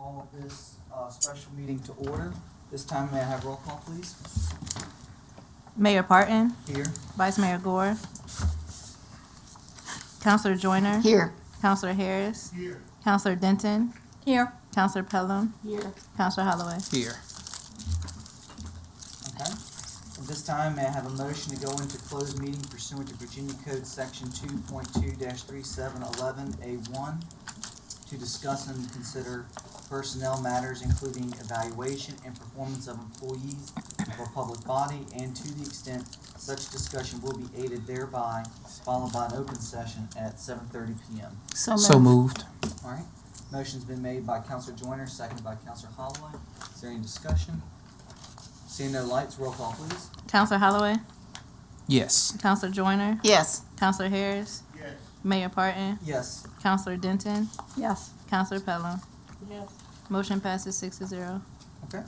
call this special meeting to order. This time, may I have roll call, please? Mayor Parton, Here. Vice Mayor Gore, Councilor Joyner, Here. Councilor Harris, Here. Councilor Denton, Here. Councilor Pelham, Here. Councilor Holloway. Here. Okay. At this time, may I have a motion to go into closed meeting pursuant to Virginia Code Section 2.2-3711A1 to discuss and consider personnel matters, including evaluation and performance of employees of a public body, and to the extent such discussion will be aided thereby, followed by an open session at 7:30 p.m. So moved. All right. Motion's been made by Counselor Joyner, seconded by Counselor Holloway. Is there any discussion? Seeing no lights, roll call, please. Councilor Holloway, Yes. Councilor Joyner, Yes. Councilor Harris, Yes. Mayor Parton, Yes. Councilor Denton, Yes. Councilor Pelham. Yes. Motion passes 6-0. Okay.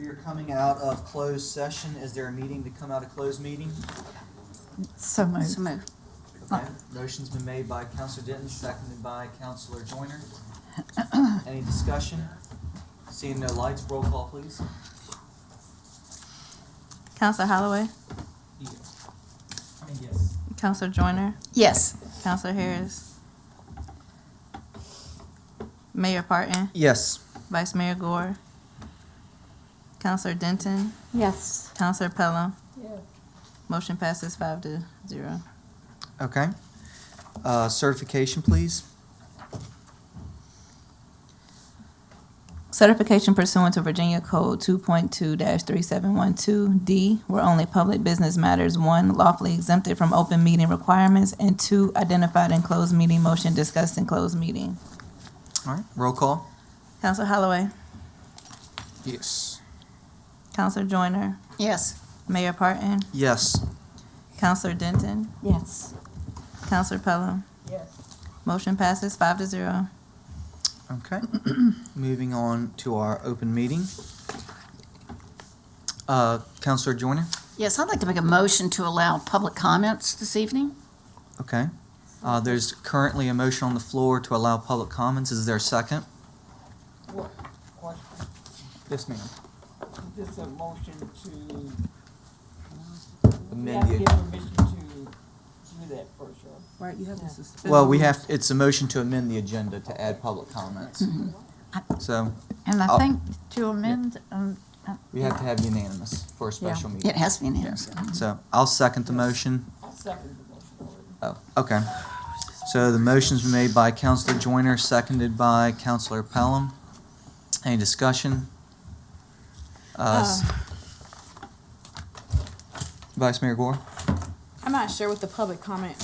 We are coming out of closed session. Is there a meeting to come out of closed meeting? So moved. So move. Okay. Motion's been made by Counselor Denton, seconded by Counselor Joyner. Any discussion? Seeing no lights, roll call, please. Counselor Holloway, Yes. Counselor Joyner, Yes. Counselor Harris, Mayor Parton, Yes. Vice Mayor Gore, Counselor Denton, Yes. Counselor Pelham. Motion passes 5-0. Okay. Certification, please. Certification pursuant to Virginia Code 2.2-3712D, where only public business matters, 1, lawfully exempted from open meeting requirements, and 2, identified in closed meeting motion discussed in closed meeting. All right, roll call. Counselor Holloway, Yes. Counselor Joyner, Yes. Mayor Parton, Yes. Counselor Denton, Yes. Counselor Pelham. Yes. Motion passes 5-0. Okay. Moving on to our open meeting. Counselor Joyner? Yes, I'd like to make a motion to allow public comments this evening. Okay. There's currently a motion on the floor to allow public comments. Is there a second? Question, Yes, ma'am. is this a motion to, we Amend have to the- get permission to do that first, right? Right, you have to suspend. Well, it's a motion to amend the agenda to add public comments. So And I Oh. think to amend, we have to have unanimous for a special meeting. It has to be in here. Yes. So I'll second the motion. I second the motion already. Oh, okay. So the motion's been made by Counselor Joyner, seconded by Counselor Pelham. Any discussion? Vice Mayor Gore? I'm not sure what the public comment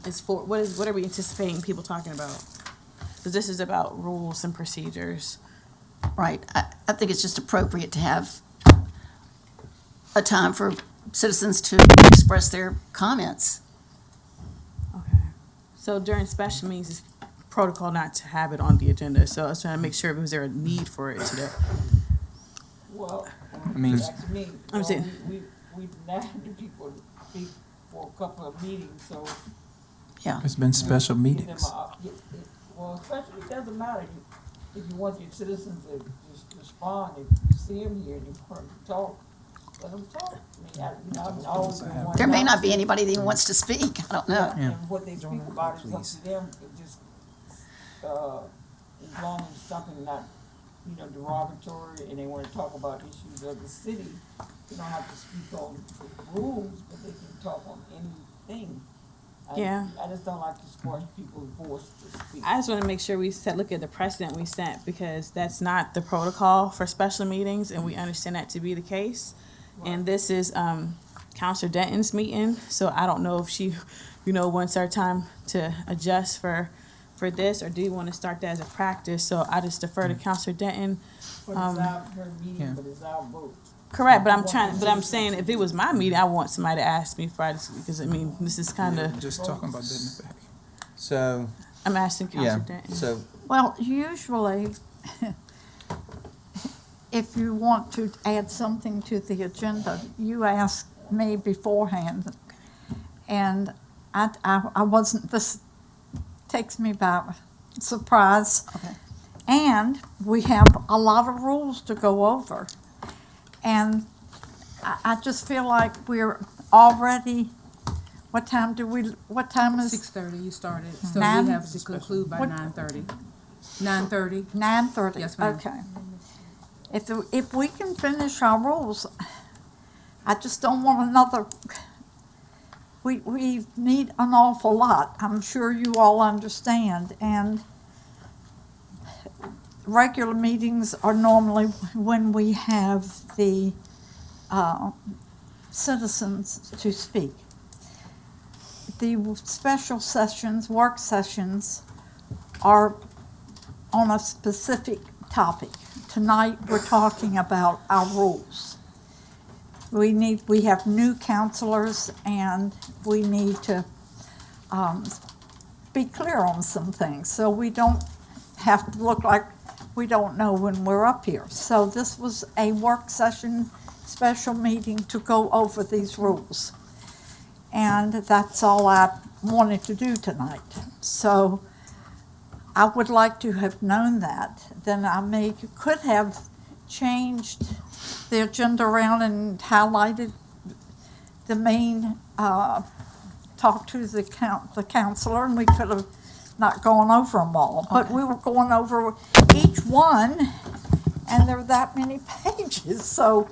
is for. What are we anticipating people talking about? Because this is about rules and procedures. Right. I think it's just appropriate to have a time for citizens to express their comments. Okay. So during special meetings, it's protocol not to have it on the agenda. So I was trying to make sure, was there a need for it today? Well, I mean- that's me. I'm saying- We've named the people to speak for a couple of meetings, so. Yeah. It's been special give them meetings. Well, especially, it doesn't matter if you want your citizens to just respond, if you see them here and you want them to talk, let them talk. I mean, I've always been one. There may not be anybody that even wants to speak. I don't know. Yeah. And what they speak about is up to them, it just, as long as something not, derogatory, and they wanna talk about issues of the city, they don't have to speak on the rules, but they can talk on anything. Yeah. I just don't like to squash people's voice to speak. I just want to make sure we look at the precedent we set, because that's not the protocol for special meetings, and we understand that to be the case. And this is Counselor Denton's meeting, so I don't know if she, wants our time to adjust for this, or do you want to start that as a practice? So I just defer to Counselor Denton. But it's her meeting, yeah. but it's our vote. Correct, but I'm saying if it was my meeting, I want somebody to ask me for it, because this is kind of, Just talking about that in the back. So, I'm asking yeah, Counselor Denton. so, well, usually, if you want to add something to the agenda, you ask me beforehand. And I wasn't, this takes me by surprise. Okay. And we have a lot of rules to go over. And I just feel like we're already, what time is? 6:30 you started, so we Nine? have to conclude by What- 9:30. 9:30? 9:30? Yes, ma'am. Okay. If we can finish our rules, I just don't want another, we need an awful lot. I'm sure you all understand. And regular meetings are normally when we have the citizens to speak. The special sessions, work sessions, are on a specific topic. Tonight, we're talking about our rules. We have new counselors, and we need to be clear on some things, so we don't have to look like we don't know when we're up here. So this was a work session, special meeting to go over these rules. And that's all I wanted to do tonight. So I would like to have known that. Then could have changed the agenda around and highlighted the main, talked to the counselor, and we could have not gone over them all. But we were going over each one, and there were that many pages, so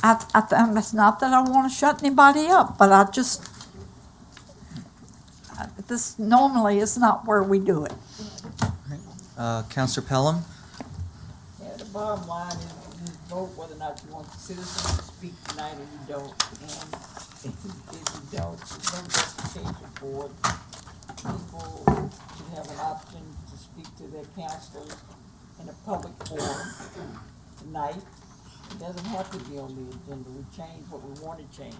and it's not that I want to shut anybody up, but this normally is not where we do it. Counselor Pelham? Yeah, the bottom line is you vote whether or not you want the citizens to speak tonight or you don't. And if you don't, there's no justification for it. People should have an option to speak to their counselors in a public forum tonight. It doesn't have to be on the agenda. We change what we want to change.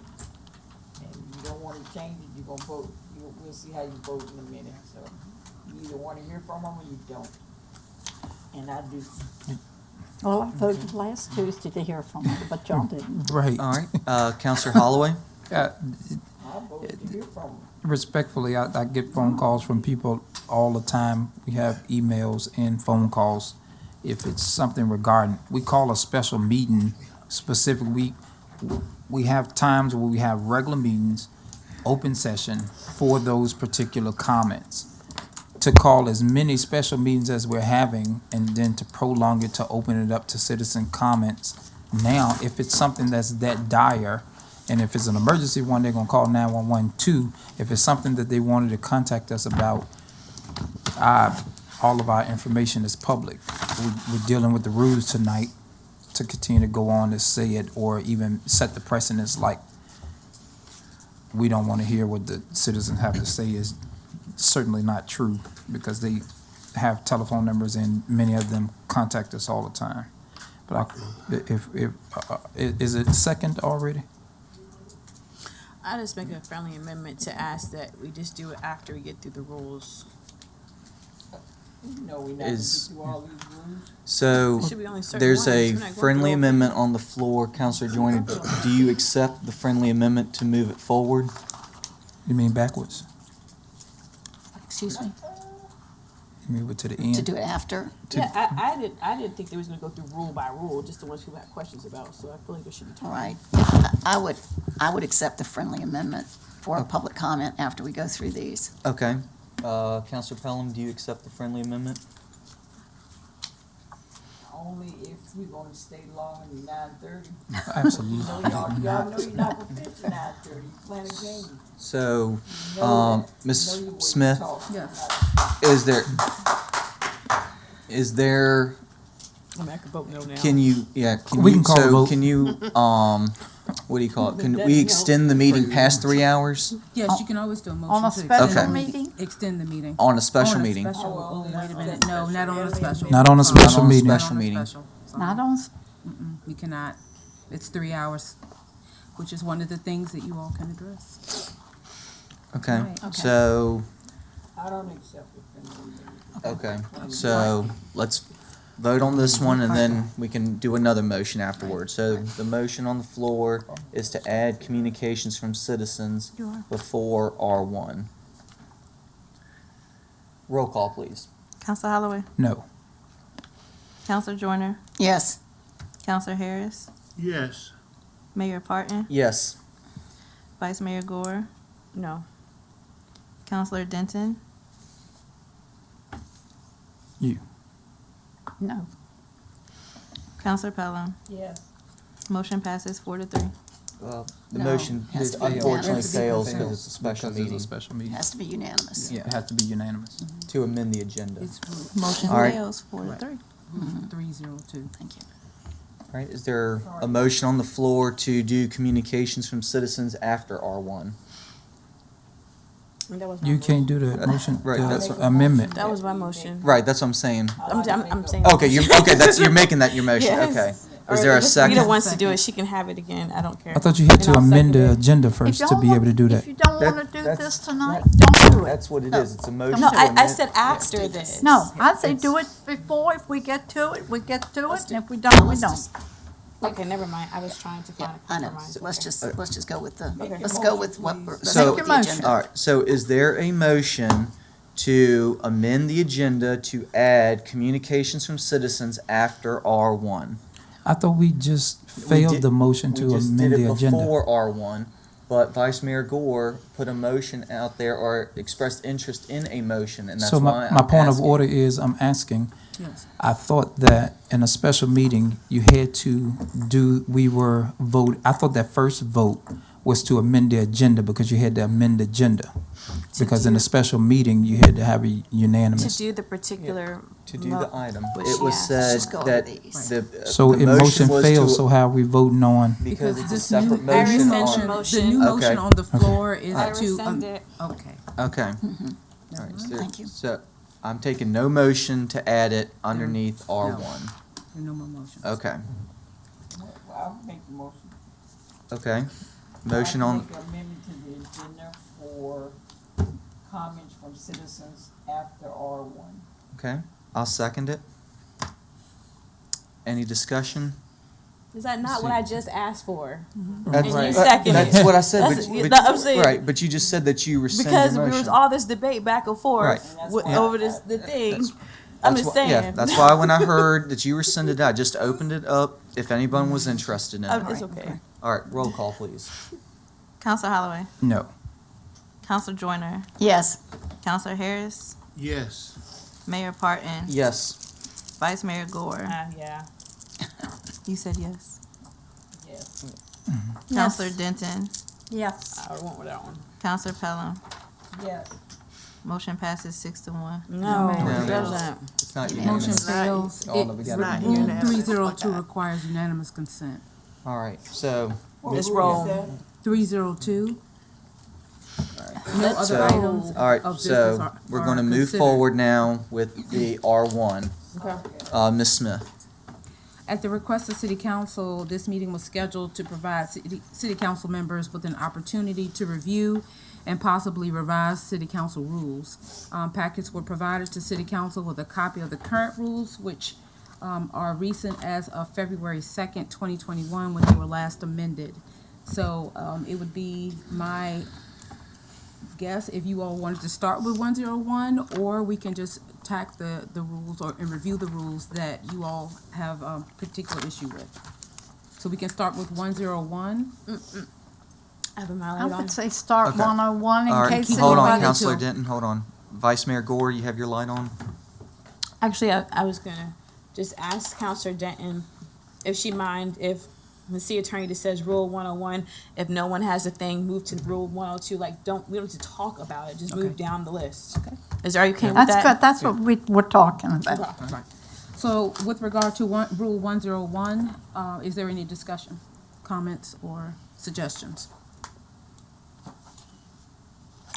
And if you don't want to change it, you're gonna vote. We'll see how you vote in a minute. So you either want to hear from them or you don't. And I do. Well, I voted last Tuesday to hear from them, but y'all didn't. Right. All right, Counselor Holloway? I voted to hear from them. Respectfully, I get phone calls from people all the time. We have emails and phone calls. If it's something regarding, we call a special meeting specific week. We have times where we have regular meetings, open session for those particular comments. To call as many special meetings as we're having and then to prolong it to open it up to citizen comments. Now, if it's something that's that dire, and if it's an emergency one, they're gonna call 911 too. If it's something that they wanted to contact us about, all of our information is public. We're dealing with the rules tonight to continue to go on to say it or even set the precedence like we don't want to hear what the citizens have to say is certainly not true because they have telephone numbers and many of them contact us all the time. But is it second already? I just make a friendly amendment to ask that we just do it after we get through the rules. You know we're not gonna get through all these rules. So Should be only certain there's ones. a We're not going friendly through amendment on the floor. Counselor Joyner, do you accept the friendly amendment to move it forward? You mean backwards? Excuse me, Move it to the to end? do it after. Yeah, I didn't think they was gonna go through rule by rule, just the ones people had questions about, so I feel like there should be time. All right. I would accept the friendly amendment for a public comment after we go through these. Okay. Counselor Pelham, do you accept the friendly amendment? Only if we're gonna stay longer than 9:30. Absolutely. Y'all know you're not gonna finish at 9:30. You playing a game. So, You know that. Ms. You know your way to Smith, talk. Yes. is there, I mean, I could vote no now. can you, We can call a vote. can you, what do you call it? Can we extend the meeting past 3 hours Yes, you can always do a On motion a to special extend, Okay. meeting? extend the meeting. on a special On a meeting? special- oh, wait a minute, no, not on a special. Not on a special Not on a meeting. special meeting. Sorry. Not on, We cannot. It's 3 hours, which is one of the things that you all can address. Okay, Right. Okay. so, I don't accept the friendly amendment. okay, so let's vote on this one and then we can do another motion afterwards. So the motion on the floor is to add communications from citizens before R1. Roll call, please. Counselor Holloway, No. Counselor Joyner, Yes. Counselor Harris, Yes. Mayor Parton, Yes. Vice Mayor Gore, No. Counselor Denton, You. no. Counselor Pelham. Yes. Motion passes 4-3. Well, the No, motion has to be unfortunately unanimous. fails because it's a special Because it's meeting a special It meeting. has to be unanimous. Yeah, it has to be unanimous. to amend the agenda. It's Motion All right. fails 4-3. 302. Thank you. All right, is there a motion on the floor to do communications from citizens after R1? I mean, that was my You motion. can't do the motion, Right, that's the what- amendment. That was my motion. Right, that's what I'm saying. I'm saying. Okay, you're making that your motion, Yes. okay. Or Is there a if second? Rita wants to do it, she can have it again. I don't care. I thought you had And to I'll amend second the it. agenda If first y'all to be want- able to do that. If you don't don't That- wanna do that's- this tonight, don't do it. That's what it is. It's a motion. No, to I amend- said after this. No, I say do it before, if we get to it, we get to it, and if we don't, we don't. Okay, never mind. I was trying to Yeah, find a I know. compromise. So let's Okay. just go with the, Okay. let's go with what we're, let's So- go with the Make your agenda. All right, so is there a motion to amend the agenda to add communications from citizens after R1? I thought we just failed did- the motion We to just amend did the it agenda. before R1, but Vice Mayor Gore put a motion out there or expressed interest in a motion, and that's So why my I'm point of asking. order is, I'm asking, Yes. I thought that in a special meeting, you had to I thought that first vote was to amend the agenda because you had to amend the agenda. Because in a special meeting, you had to have a To unanimous. do the particular. To do the item. Which It was she asked. said Just go that over these. So the if motion was fails, to- so how are we voting on? because it's a this separate new, motion rescind on. the motion. The new Okay. motion on the floor is I to, rescind it. okay. Okay. Mm-hmm. All right, so- Thank you. So I'm taking no motion to add it underneath R1. There are no more motions. Okay, Well, I'll make the motion. okay. Motion I'll on, make an amendment to the agenda for comments from citizens after R1. okay, I'll second it. Any discussion? Is that not what I just asked for? That's And you seconded That's it. what I said, That's- but, that I'm saying. right, but you just said that you rescind your Because there motion. was all this debate back and Right. forth And that's with, why- over this the thing. That's- I'm That's just why- saying. Yeah, that's why when I heard that you rescinded it, I just opened it up if anyone was interested in it. It's okay. All right, roll call, please. Counselor Holloway, No. Counselor Joyner, Yes, Counselor Harris, Yes. Mayor Parton, Yes. Vice Mayor Gore. Yeah. You said yes. Yes. Counselor Denton, Yes, I went with that one. Counselor Pelham. Yes. Motion passes 6-1. No, No, it no. doesn't. It's not Motion unanimous. fails. Oh, no, we got it. Rule 302 requires unanimous consent. All right, so, Let's roll. 302. No other So, items all right, of business so are- we're are gonna move considered. forward now with the R1. Okay. Ms. Smith. At the request of City Council, this meeting was scheduled to provide City Council members with an opportunity to review and possibly revise City Council rules. Packets were provided to City Council with a copy of the current rules, which are recent as of February 2nd, 2021, when they were last amended. So it would be my guess if you all wanted to start with 101, or we can just tack the rules and review the rules that you all have a particular issue with. So we can start with 101. I have a I light on. would say start Okay. 101 All in right, case hold on, anybody. Counselor Denton, hold on. Vice Mayor Gore, you have your light on? Actually, I was gonna just ask Counselor Denton if she mind if the city attorney just says Rule 101, if no one has a thing, move to Rule 102. Like, we don't have to talk about it. Just move Okay. down the list. Okay. Is are you okay with That's that? good, that's what we were talking about. Okay. Right. So with regard to Rule 101, is there any discussion, comments, or suggestions?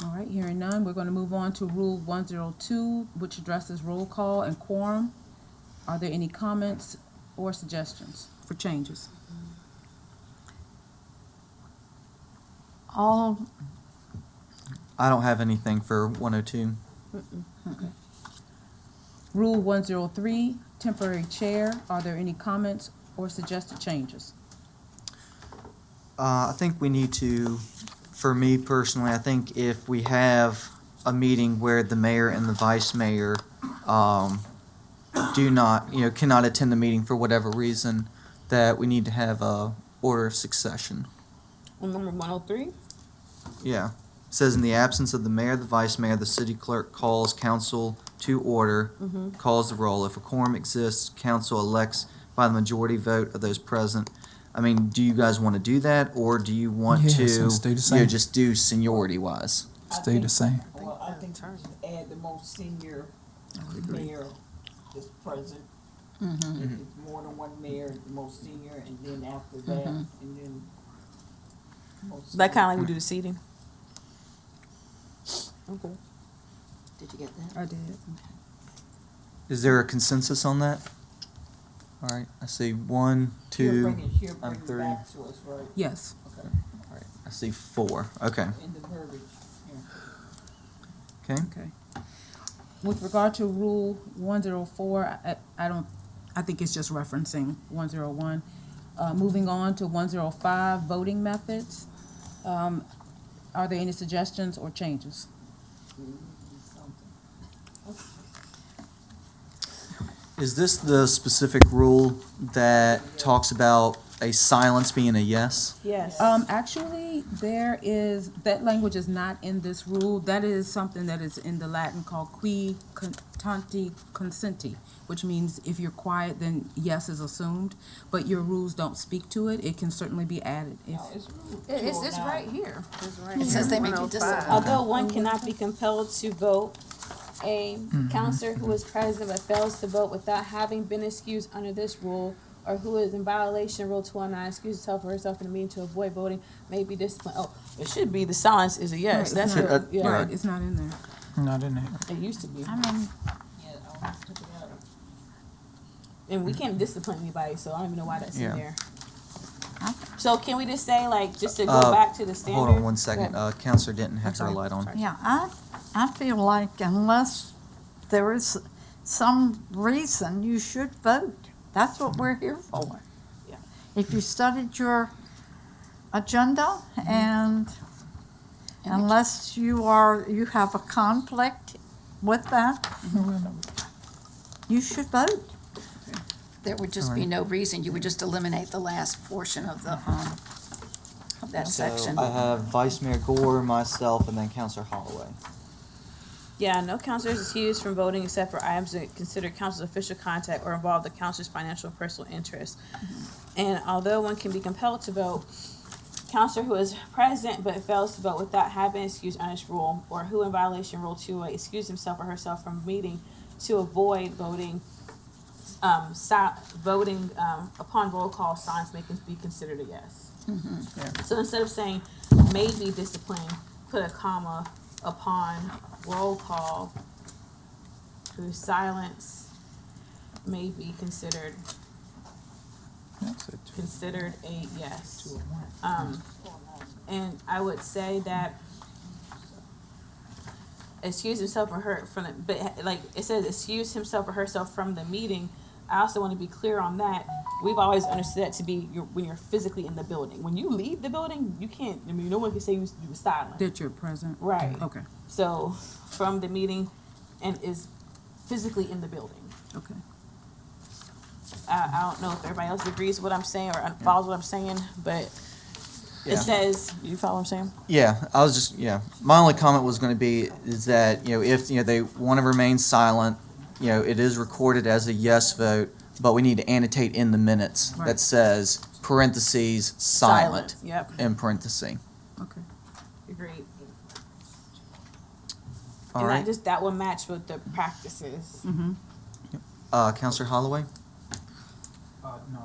All right, hearing none, we're going to move on to Rule 102, which addresses roll call and quorum. Are there any comments or suggestions for changes? All, I don't have anything for 102. Rule 103, temporary chair. Are there any comments or suggested changes? I think we need to, for me personally, I think if we have a meeting where the mayor and the vice mayor do not, cannot attend the meeting for whatever reason, that we need to have a order of succession. On number 103? Yeah. It says in the absence of the mayor, the vice mayor, the city clerk calls council to order, calls the roll. If a quorum exists, council elects by the majority vote of those present. I mean, do you guys want to do that, or do you want Yes, to, and stay the same. just do seniority wise? Stay the same. Well, I think we should add the most senior mayor that's present. If it's more than one mayor, the most senior, and then after that, and then. most That kind senior. of like we do the seating. Okay. did you get that? I did. Is there a consensus on that? All right, I see one, She'll two. bring it I'm back three. to us, right? Yes. Okay. Alright, I see 4, okay, in the verbiage, yeah. okay. Okay. With regard to Rule 104, I think it's just referencing 101. Moving on to 105, voting methods. Are there any suggestions or changes? Is this the specific rule that talks about a silence being a yes? Yes. Actually, that language is not in this rule. That is something that is in the Latin called qui tanti consenti, which means if you're quiet, then yes is assumed, but your rules don't speak to it. It can certainly be added if. No, it's Rule It's 209. right here. It says they may be disciplined. Although one cannot be compelled to vote, a counselor who is present but fails to vote without having been excused under this rule, or who is in violation of Rule 209, excuse herself or herself in a meeting to avoid voting, may be disciplined. Oh, it should be the silence is a yes. Right, That's it's what, not- yeah. Right, it's not in there. Not in there. It used to be. I mean, Yeah, I took it out. And we can't discipline anybody, so I don't even know why that's Yeah. in there. I- So can we just say, like, just to go Uh, back to the standard? Hold on one second, Yeah. Counselor Denton had her sorry, light on. sorry. yeah, I feel like unless there is some reason, you should vote. That's what we're here for. Yeah. If you studied your agenda and unless you have a conflict with that, you should vote. There would just be no reason, you would just eliminate the last portion of that section. So I have Vice Mayor Gore, myself, and then Counselor Holloway. Yeah, no counselor is excused from voting except for items that consider counselor's official contact or involve the counselor's financial or personal interest. And although one can be compelled to vote, counselor who is present but fails to vote without having excused under this rule, or who in violation of Rule 208 excused himself or herself from meeting to avoid voting, upon roll call, silence may be considered a yes. So instead of saying may be disciplined, put a comma upon roll call, whose silence may be considered a yes. And I would say that excuse himself or her from the, but like it says excuse himself or herself from the meeting. I also want to be clear on that. We've always understood that to be when you're physically in the building. When you leave the building, you can't, I mean, no one can say you were silent. That you're present? Right. Okay, So from the meeting and is physically in the building. okay. I don't know if everybody else agrees with what I'm saying or follows what I'm saying, but Yeah. it says, you follow what I'm saying? Yeah, I was just, my only comment was gonna be, is that, if, they wanna remain silent, it is recorded as a yes vote, but we need to annotate in the minutes Right. that says parentheses silent Yep, in parentheses. Okay. agreed. All And right, that will match with the practices. Mm-hmm. Counselor Holloway? No,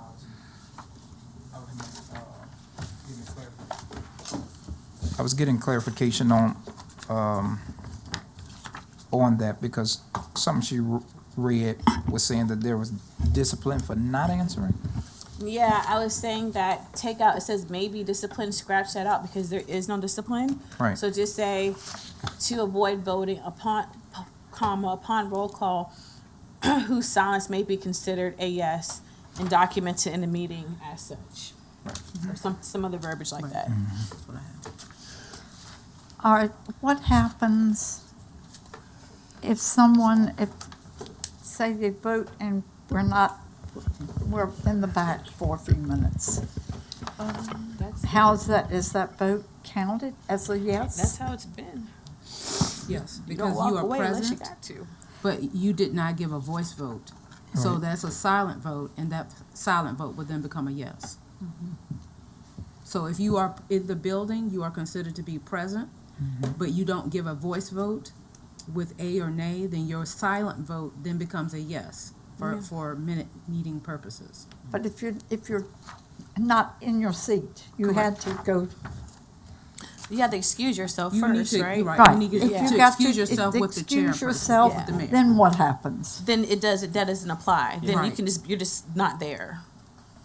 I was getting clarification on that because something she read was saying that there was discipline for not answering. Yeah, I was saying that take out, it says maybe discipline, scratch that out because there is no discipline. Right. So just say to avoid voting upon roll call, whose silence may be considered a yes and documented in the meeting as such. Or some other verbiage like that. That's what I have. All right, what happens if say they vote and we're in the back for a few minutes? Is that vote counted as a yes? That's how it's been. Yes, You don't because walk you are away unless you present, got to. but you did not give a voice vote. So Right. that's a silent vote, and that silent vote would then become a yes. So if you are in the building, you are considered to be present, but you don't give a voice vote with a or nay, then your silent vote then becomes a yes for meeting purposes. But if you're not in your seat, you had to go. You have to excuse yourself You need first, to, right? right, Right. you need If to you got excuse yourself with the excuse chairperson, yourself, with the mayor. then what happens? Then that doesn't apply. Then Right. you're just not there.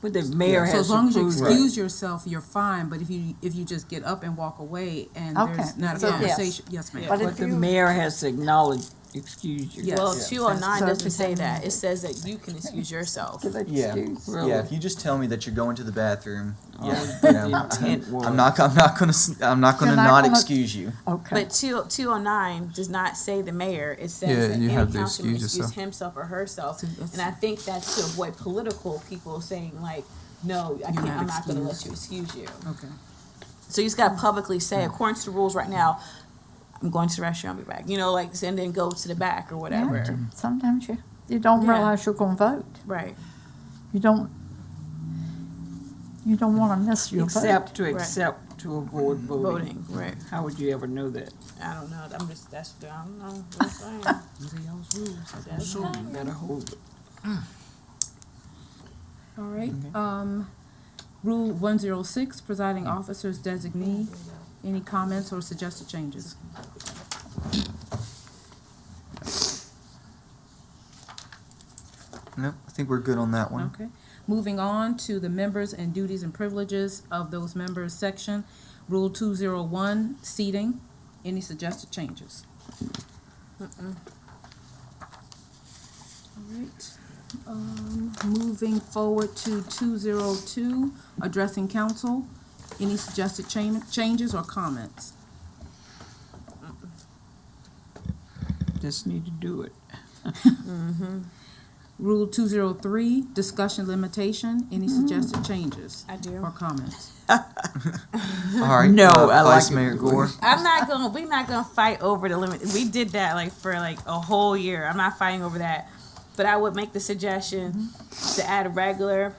But the mayor So has as long as you approved it. excuse yourself, you're fine, but if you just get up and walk away and Okay, there's not a so yes. conversation, yes, ma'am. But But if the you- mayor has to acknowledge, excuse you. Yes. Well, 209 So doesn't if say you- that. It says that you can excuse yourself. Give Yeah. excuse. Really? Yeah, if you just tell me that you're going to the bathroom, Oh, yeah, the you know, intent was. I'm not gonna You're not not gonna- excuse you. Okay. But 209 does not say the mayor. It says Yeah, that you any have to councilman excuse excuse yourself. himself or herself. So that's- And I think that's to avoid political people saying like, no, I'm not going to let you excuse you. Okay. So you just got to publicly say, according to the rules right now, I'm going to the restroom, I'll be back. You know, like, and then go to the back or whatever. Yeah, sometimes you don't Yeah. realize you're gonna vote. Right. You don't wanna miss your vote. Except to Right. accept to avoid voting. Voting, right. How would you ever know that? I don't know. I don't know. What I'm saying. Those are y'all's rules. That's You better hold it. All right, Rule 106, presiding officers designee. Any comments or suggested changes? Nope, I think we're good on that one. Okay. Moving on to the members and duties and privileges of those members section. Rule 201, seating. Any suggested changes? All right. Moving forward to 202, addressing council. Any suggested changes or comments? Just need to do it. Rule 203, discussion limitation. Any suggested changes I do. or comments? All right. No, I like Vice it. Mayor Gore. We're not gonna fight over the limit. We did that like for like a whole year. I'm not fighting over that. But I would make the suggestion to add regular,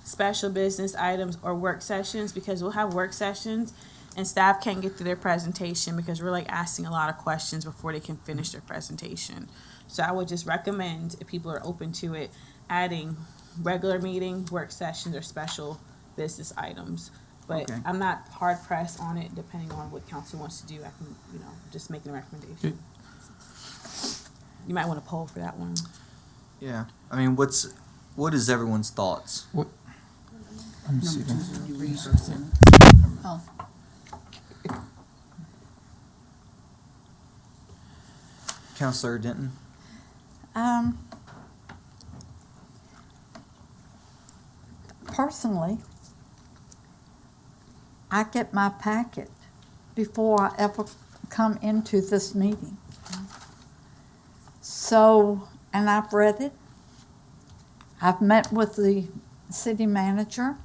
special business items or work sessions, because we'll have work sessions and staff can't get through their presentation because we're like asking a lot of questions before they can finish their presentation. So I would just recommend, if people are open to it, adding regular meeting, work sessions, or special business items. But Okay. I'm not hard pressed on it, depending on what council wants to do. I can, just make a recommendation. You might want to poll for that one. Yeah. I mean, what is everyone's thoughts? Let me see that. Oh, Counselor Denton? Personally, I get my packet before I ever come into this meeting. So, and I've read it. I've met with the city manager.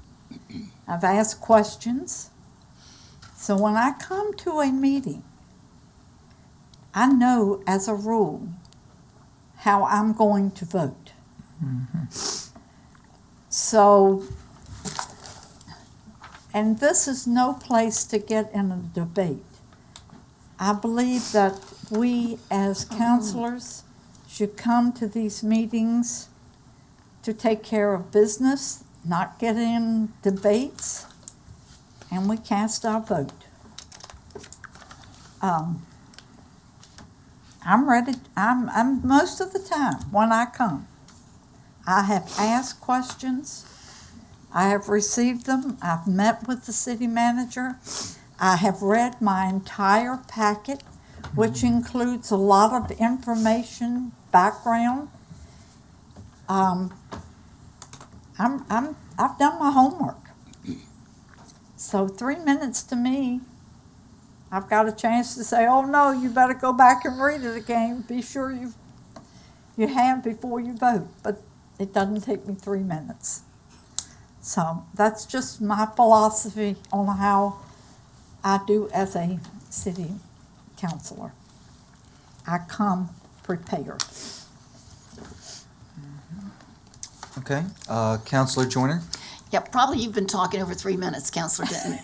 I've asked questions. So when I come to a meeting, I know as a rule how I'm going to vote. So, and this is no place to get in a debate. I believe that we as counselors should come to these meetings to take care of business, not get in debates, and we cast our vote. I'm ready, I'm most of the time when I come, I have asked questions, I have received them, I've met with the city manager, I have read my entire packet, which includes a lot of information, background. I've done my homework. So 3 minutes to me, I've got a chance to say, oh no, you better go back and read it again. Be sure you have before you vote. But it doesn't take me 3 minutes. So that's just my philosophy on how I do as a city councilor. I come prepared. Okay. Counselor Joyner? yeah, probably you've been talking over 3 minutes, Counselor Denton.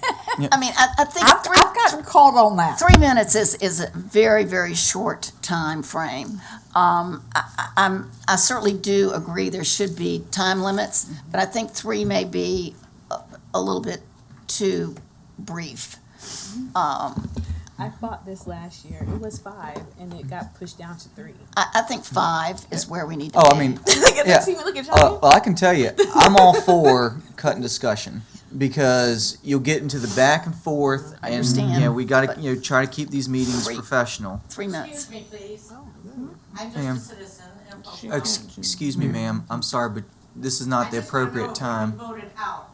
I mean, I think I've gotten caught on that. 3 minutes is a very, very short time frame. I certainly do agree there should be time limits, but I think 3 may be a little bit too brief. I bought this last year. It was 5, and it got pushed down to 3. I think 5 is where we need to Oh, be. I mean, Look at yeah. look at Johnny. Well, I can tell you, I'm all for cutting discussion because you'll get into the back and forth. I And, understand, you know, we gotta, but- try to keep these meetings Three- professional. 3 minutes. Excuse me, please. I'm Ma'am. just a citizen and public. Excuse me, ma'am, I'm sorry, but this is not the appropriate time. I just wanna know if we voted out.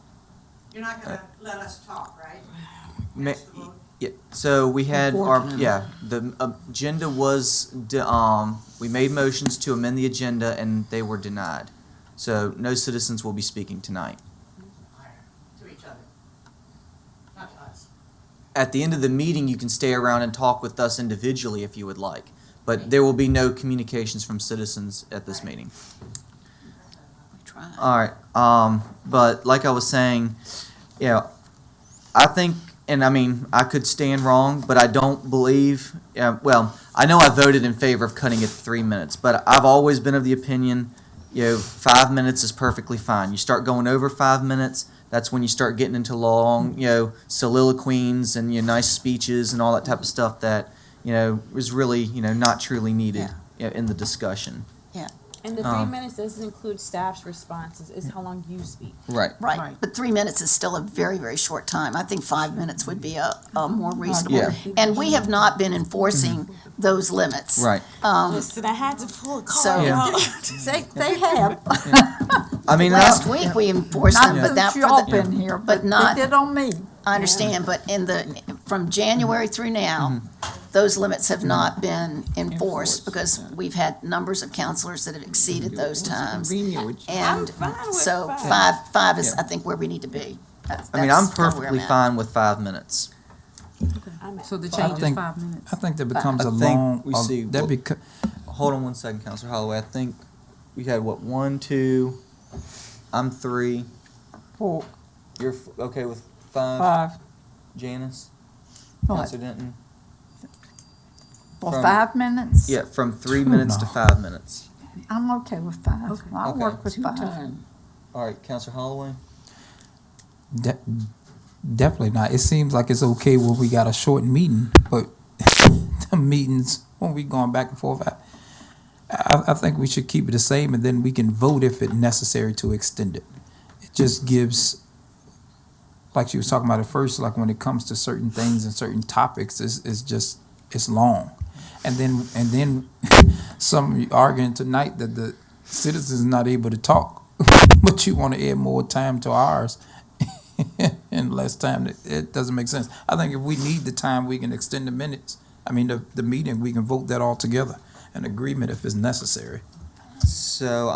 You're not gonna let us talk, right? Ma- That's the vote. Yeah, so we had our, Unfortunately. yeah, the agenda was, we made motions to amend the agenda and they were denied. So no citizens will be speaking tonight. To each other. Not to us. At the end of the meeting, you can stay around and talk with us individually if you would like. But there will be no communications from citizens at this meeting. We tried. All right, but like I was saying, I think, and I mean, I could stand wrong, but I don't believe, well, I know I voted in favor of cutting it to 3 minutes, but I've always been of the opinion, 5 minutes is perfectly fine. You start going over 5 minutes, that's when you start getting into long, soliloquies and, nice speeches and all that type of stuff that, is really, not truly needed in the discussion. And the 3 minutes doesn't include staff's responses, it's how long you speak. Right. Right, Right. but 3 minutes is still a very, very short time. I think 5 minutes would be a more reasonable. Yeah. And we have not been enforcing those limits. Right. Listen, I had to pull a So- card Yeah. out. They have, I mean, Last week we enforced not them, but that since for y'all the, been here, but but not- they did on me. I understand, but from January through now, those limits have not been enforced because we've had numbers of counselors that have exceeded those times. I'm And fine with so five. five is, Yeah. I think, where we need to be. That's I mean, I'm that's kinda where perfectly at. fine with 5 minutes. So the I change is think- 5 minutes. I think that becomes I a think long, we see that what- beco- Hold on one second, Counselor Holloway. I think we had what, 1, 2, I'm 3. 4, You're okay with 5? 5, Janice? What? Counselor Denton? for From- 5 minutes? Yeah, from 3 minutes to 5 minutes. I'm okay with 5. Okay. I'll Okay. work with 5. All right, Counselor Holloway? de- definitely not. It seems like it's okay when we got a short meeting, but the meetings, when we going back and forth, I think we should keep it the same and then we can vote if it's necessary to extend it. It just gives, like she was talking about at first, like when it comes to certain things and certain topics, it's long. And then some arguing tonight that the citizens not able to talk, but you want to add more time to ours and less time. It doesn't make sense. I think if we need the time, we can extend the minutes. I mean, the meeting, we can vote that all together, an agreement if it's necessary. So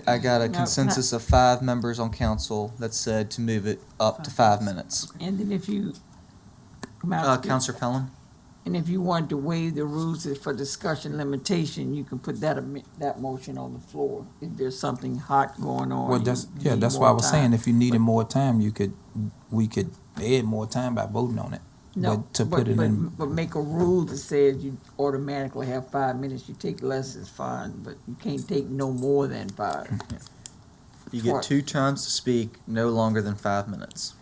I got a consensus of 5 members on council that said to move it up to 5 minutes. And then if you, come out, Counselor Pelham? and if you wanted to waive the rules for discussion limitation, you can put that motion on the floor. If there's something hot going on. Well, you need that's more why I was time. saying, if you needed more time, we could add more time by voting on it. No, But to put it in, but make a rule that says you automatically have 5 minutes. You take less is fine, but you can't take no more than 5. You get 2 times to speak, no longer than 5 minutes.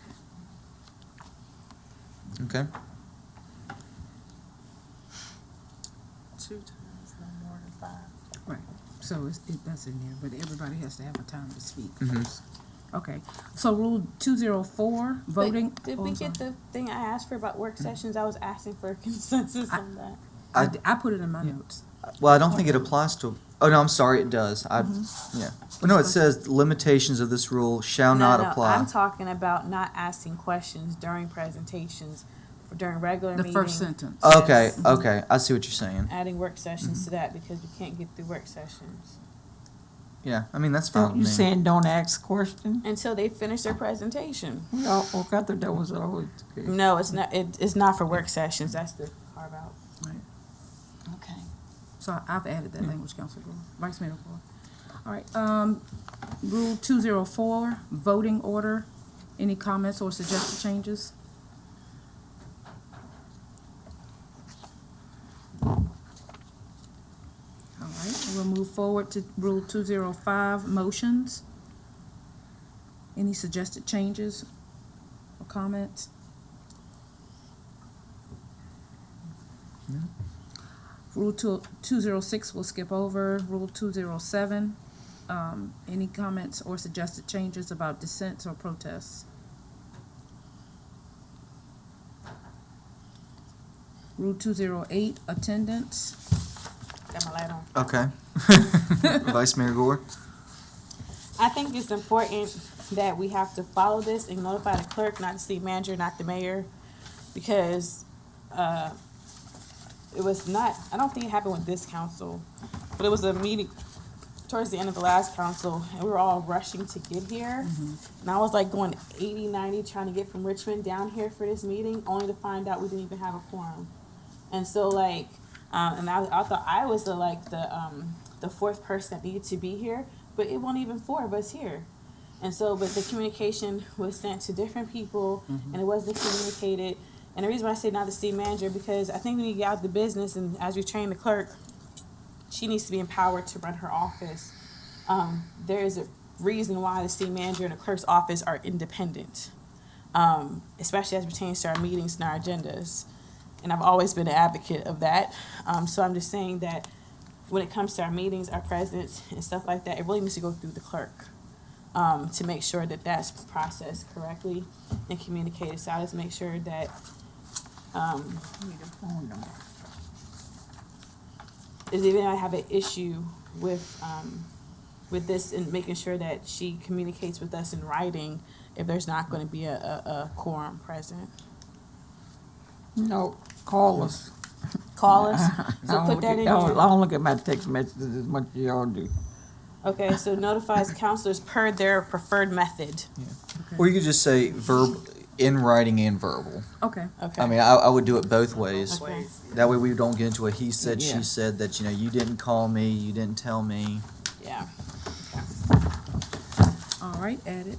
Okay? 2 times, no more than 5. So that's in there, but everybody has to have a time to speak Mhm. first. Okay, so rule 204, voting. Did oh, we I'm get sorry. the thing I asked for about work sessions? I was asking for a consensus on that. I put it in my notes. Well, I don't think it applies to, oh, no, I'm sorry, it does. Yeah. But no, it says limitations of this rule shall not No, apply. I'm talking about not asking questions during presentations, during regular The meetings. first sentence. Okay, okay, I see what you're saying. Adding work sessions to that because we can't get through work sessions Yeah, I mean, that's fine Don't, with you me. saying don't ask questions? until they finish their presentation. Well, I thought that was always the case. No, it's not. It's not for work sessions. That's the carve out. Okay. So I've added that language, Councilor Gore, Vice Mayor Gore. All right, rule 204, voting order. Any comments or suggested changes? All right, we'll move forward to rule 205, motions. Any suggested changes or comments? Rule 206 we'll skip over. Rule 207, Any comments or suggested changes about dissents or protests? Rule 208, attendance. Got my light on. Okay. Vice Mayor Gore? I think it's important that we have to follow this and notify the clerk, not the city manager, not the mayor, because it was not, I don't think it happened with this council, but it was a meeting towards the end of the last council, and we were all rushing to get here. And I was like going 80, 90, trying to get from Richmond down here for this meeting, only to find out we didn't even have a quorum. And so like, and I thought I was the fourth person that needed to be here, but it wasn't even four of us here. And so, but the communication was sent to different people, and it wasn't communicated. And the reason why I say not the city manager, because I think when you get out the business, and as we train the clerk, she needs to be empowered to run her office. There is a reason why the city manager and the clerk's office are independent, especially as it pertains to our meetings and our agendas. And I've always been an advocate of that. So I'm just saying that when it comes to our meetings, our presidents and stuff like that, it really needs to go through the clerk to make sure that that's processed correctly and communicated. So I just make sure that Need a phone number. is even I have an issue with this and making sure that she communicates with us in writing if there's not going to be a quorum present. No, call us. Call us. So put that in I here. don't look at my text messages as much as y'all do. Okay, so notifies counselors per their preferred method. Or you could just say in writing and verbal. Okay. Okay. I mean, I would do it both ways. Okay. That way we don't get into a he said, Yeah. she said, that, you didn't call me, you didn't tell me. Yeah. All right, added.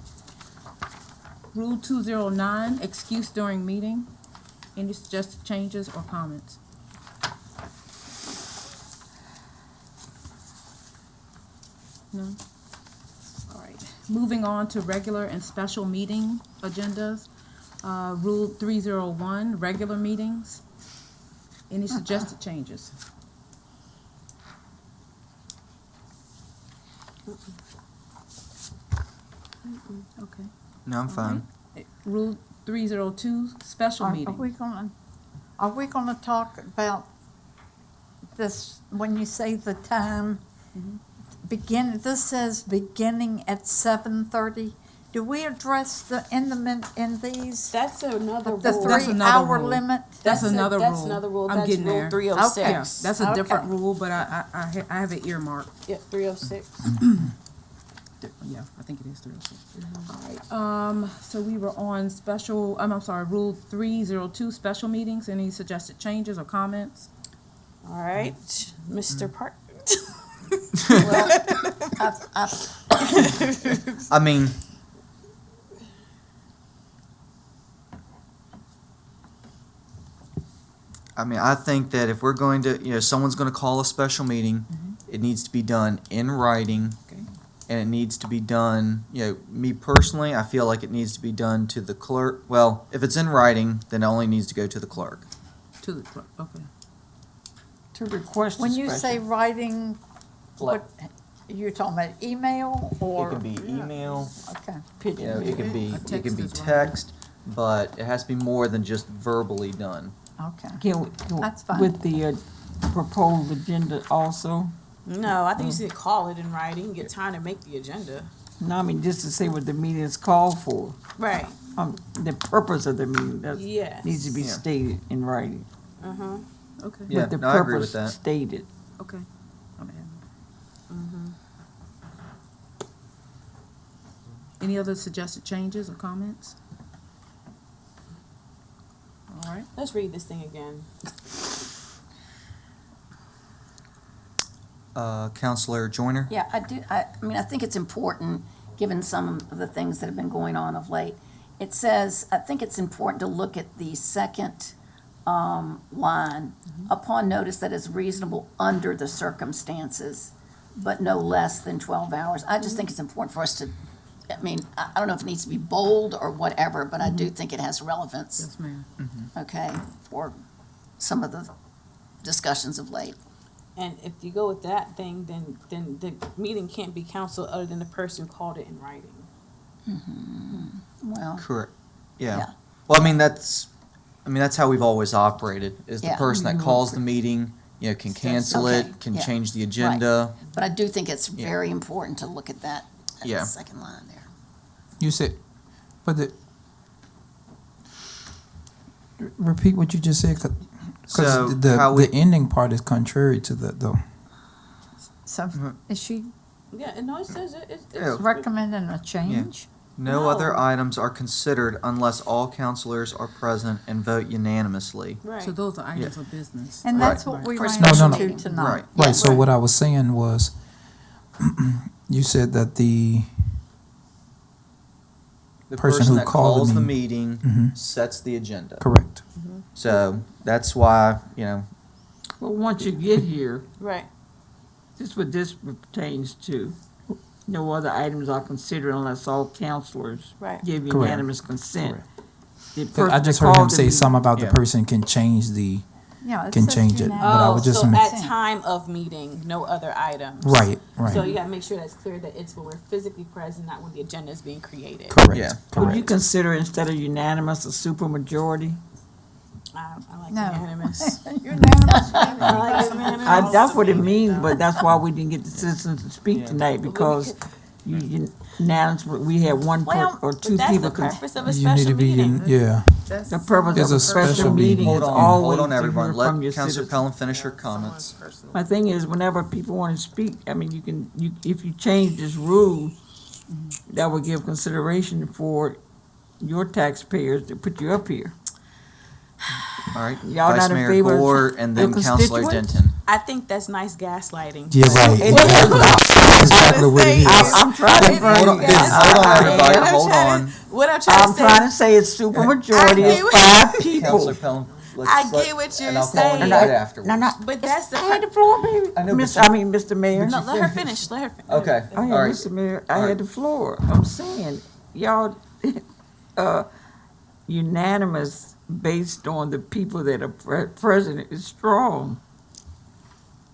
Rule 209, excuse during meeting. Any suggested changes or comments? No? All right. Moving on to regular and special meeting agendas. Rule 301, regular meetings. Any suggested changes? Okay. No, I'm fine. Rule 302, special Are meeting. we gonna talk about this, when you say the time, this says beginning at 7:30. Do we address in these, That's another the rule. That's another 3-hour rule. limit? That's another rule. That's another rule. I'm That's getting rule there. 306. Okay. Yeah, that's a different Okay. rule, but I have it earmarked. Yep, 306. Yeah, I think it is 306. All right, so we were on special, I'm sorry, Rule 302, special meetings. Any suggested changes or comments? All right, Mr. Park. I mean, I think that if we're going to, someone's going to call a special meeting, it needs to be done in writing. Okay. And it needs to be done, me personally, I feel like it needs to be done to the clerk. Well, if it's in writing, then it only needs to go to the clerk. To the clerk, okay. To request a When you special- say writing, what, you're talking about email It or? can be email, Okay. it can be, A it can be text as well. text, but it has to be more than just verbally done. Okay. Can That's fine. with the proposed agenda also? No, I think you should call it in writing and get time to make the agenda. No, I mean, just to say what the meeting is called for. Right. The purpose of the meeting, that Yes. needs to be Yeah. stated in writing. Uh-huh. Okay. Yeah, With the no, I agree purpose with that. stated. Okay. I'm adding. Any other suggested changes or comments? All right. Let's read this thing again. Counselor Joyner? Yeah, I do, I mean, I think it's important, given some of the things that have been going on of late. It says, I think it's important to look at the second line, upon notice that is reasonable under the circumstances, but no less than 12 hours. I just think it's important for us to, I don't know if it needs to be bold or whatever, but I do think it has relevance, Yes, ma'am. okay, for some of the discussions of late. And if you go with that thing, then the meeting can't be canceled other than the person who called it in writing. Well, Correct. Yeah. Yeah. Well, I mean, that's how we've always operated, is the Yeah. person that calls the meeting, can cancel Okay, it, can yeah. change the agenda. but I do think it's Yeah. very important to look at that, Yeah. second line there. You said, but repeat what you just said, So, because how we- the ending part is contrary to that, though. So is she Yeah, and no, it says it's Yeah. recommending a change? No No. other items are considered unless all counselors are present and vote unanimously. right. So those are items of business. And that's Right. what we For ran special into meeting. tonight. Right. Right, so Right. what I was saying was, you said that the The Person person who that called the calls the meeting. meeting Mhm. sets the agenda. correct. So that's why, Well, once you get here, Right. this is what this pertains to. No other items are considered unless all counselors Right. give Correct. unanimous consent. Correct. The 'Cause person I just that heard him called the say meeting- something about the Yeah. person can change the, Yeah, it can says change it, unanimous. but I would just so ma- at time of meeting, no other items. right, So you right, gotta make sure that's clear that it's when we're physically present, not when the agenda is being created. Yeah. correct, Would you correct. consider instead of unanimous a supermajority? I like No. unanimous. Unanimous. That's what it means, but that's why we didn't get the citizens to speak Yeah. tonight, because unanimous, we had one Well, or but two that's the people. purpose of a You need special to be, meeting. yeah, The purpose There's of a a special special meeting meeting. is hold always on, to everyone. hear Let from your Councilor citizens. Pelham finish her comments. My thing is, whenever people want to speak, I mean, if you change this rule, that would give consideration for your taxpayers to put you up here. All right, Y'all Vice not in Mayor favor of Gore and then your Councilor constituents? Denton. I think that's nice gaslighting. yeah, right, It- exactly, that's exactly what it is. I'm trying to bring Hold on, it down. hold on, everybody, I'm hold trying on. What I'm trying I'm to say. trying to say it's super majority I of get 5 people. Councilor Pelham, I get what you're and I'll call on you saying. right afterwards. No, no, But that's the I had the floor, baby. I know, but Mr. Mayor. No, let her finish. Let her finish. Okay, Oh, all yeah, right. Mr. Mayor, I All right. had the floor. I'm saying, y'all, unanimous based on the people that are present is strong.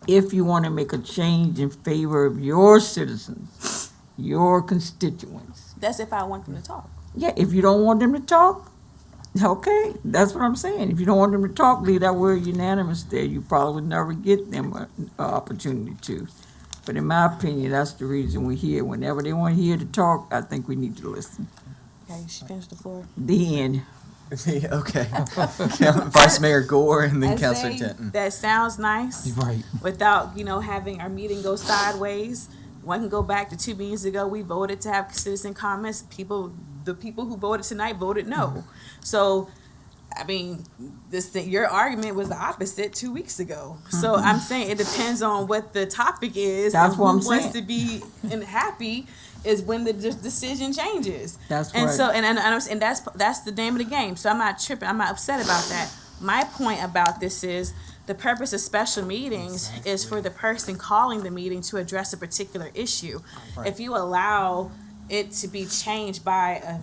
If you want to make a change in favor of your citizens, your constituents. That's if I want them to talk. Yeah, if you don't want them to talk, okay, that's what I'm saying. If you don't want them to talk, leave that word unanimous there. You probably would never get them an opportunity to. But in my opinion, that's the reason we're here. Whenever they want to hear to talk, I think we need to listen. Okay, she finished the floor. The end. Okay. Vice Mayor Gore and then I Councilor say Denton. that sounds nice Right, without, having our meeting go sideways. One can go back to 2 meetings ago, we voted to have citizen comments. The people who voted tonight voted no. So, I mean, your argument was the opposite 2 weeks ago. So I'm saying it depends on what the topic is. That's and what I'm who wants saying. to be happy is when the decision changes. That's And right. so, and that's the name of the game. So I'm not tripping. I'm not upset about that. My point about this is the purpose of special meetings is for the person calling the meeting to address a particular issue. If you allow it to be changed by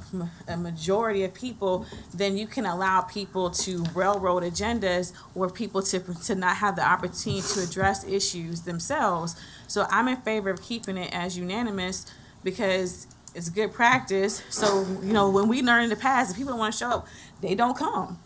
a majority of people, then you can allow people to railroad agendas or people to not have the opportunity to address issues themselves. So I'm in favor of keeping it as unanimous because it's good practice. So, when we learned in the past, if people don't want to show up, they don't come.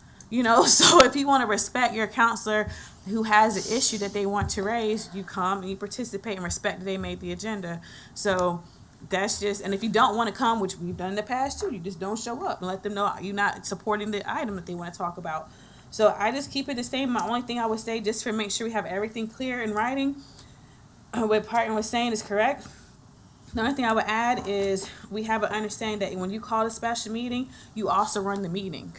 So if you want to respect your counselor who has an issue that they want to raise, you come and you participate and respect that they made the agenda. So that's just, and if you don't want to come, which we've done in the past too, you just don't show up and let them know you're not supporting the item that they want to talk about. So I just keep it the same. My only thing I would say, just for make sure we have everything clear in writing, what Parton was saying is correct. The only thing I would add is we have an understanding that when you call a special meeting, you also run the meeting.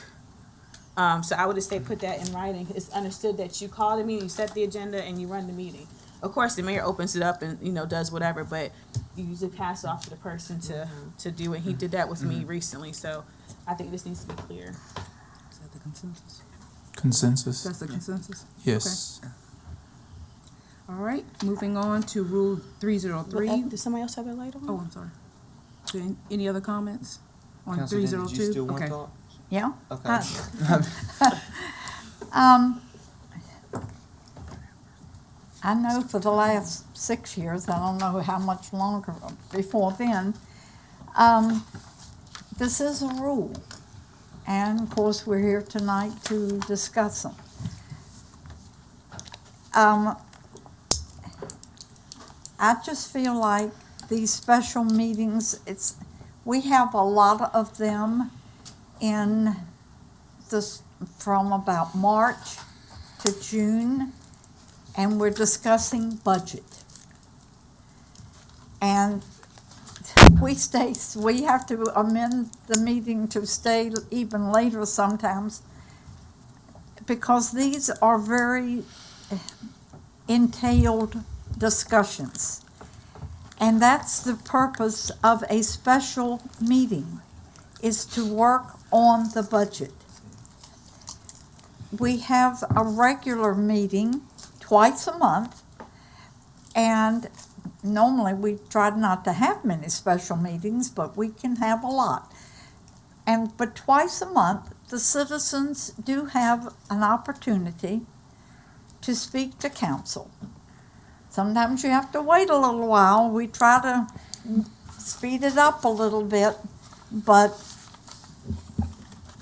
So I would just say put that in writing. It's understood that you call the meeting, you set the agenda, and you run the meeting. Of course, the mayor opens it up and does whatever, but you usually pass it off to the person to do it. He did that with me recently, so I think this needs to be clear. Is that the consensus? consensus, That's the consensus? yes. All right, moving on to Rule 303. Does somebody else have their light on? Oh, I'm sorry. So any other comments on Councilor Denton, 302? did you still want Okay. thought? Yeah? Okay. I know for the last 6 years, I don't know how much longer before then, this is a rule. And of course, we're here tonight to discuss them. I just feel like these special meetings, we have a lot of them in this, from about March to June, and we're discussing budget. And we have to amend the meeting to stay even later sometimes, because these are very entailed discussions. And that's the purpose of a special meeting, is to work on the budget. We have a regular meeting twice a month, and normally we try not to have many special meetings, but we can have a lot. But twice a month, the citizens do have an opportunity to speak to council. Sometimes you have to wait a little while. We try to speed it up a little bit, but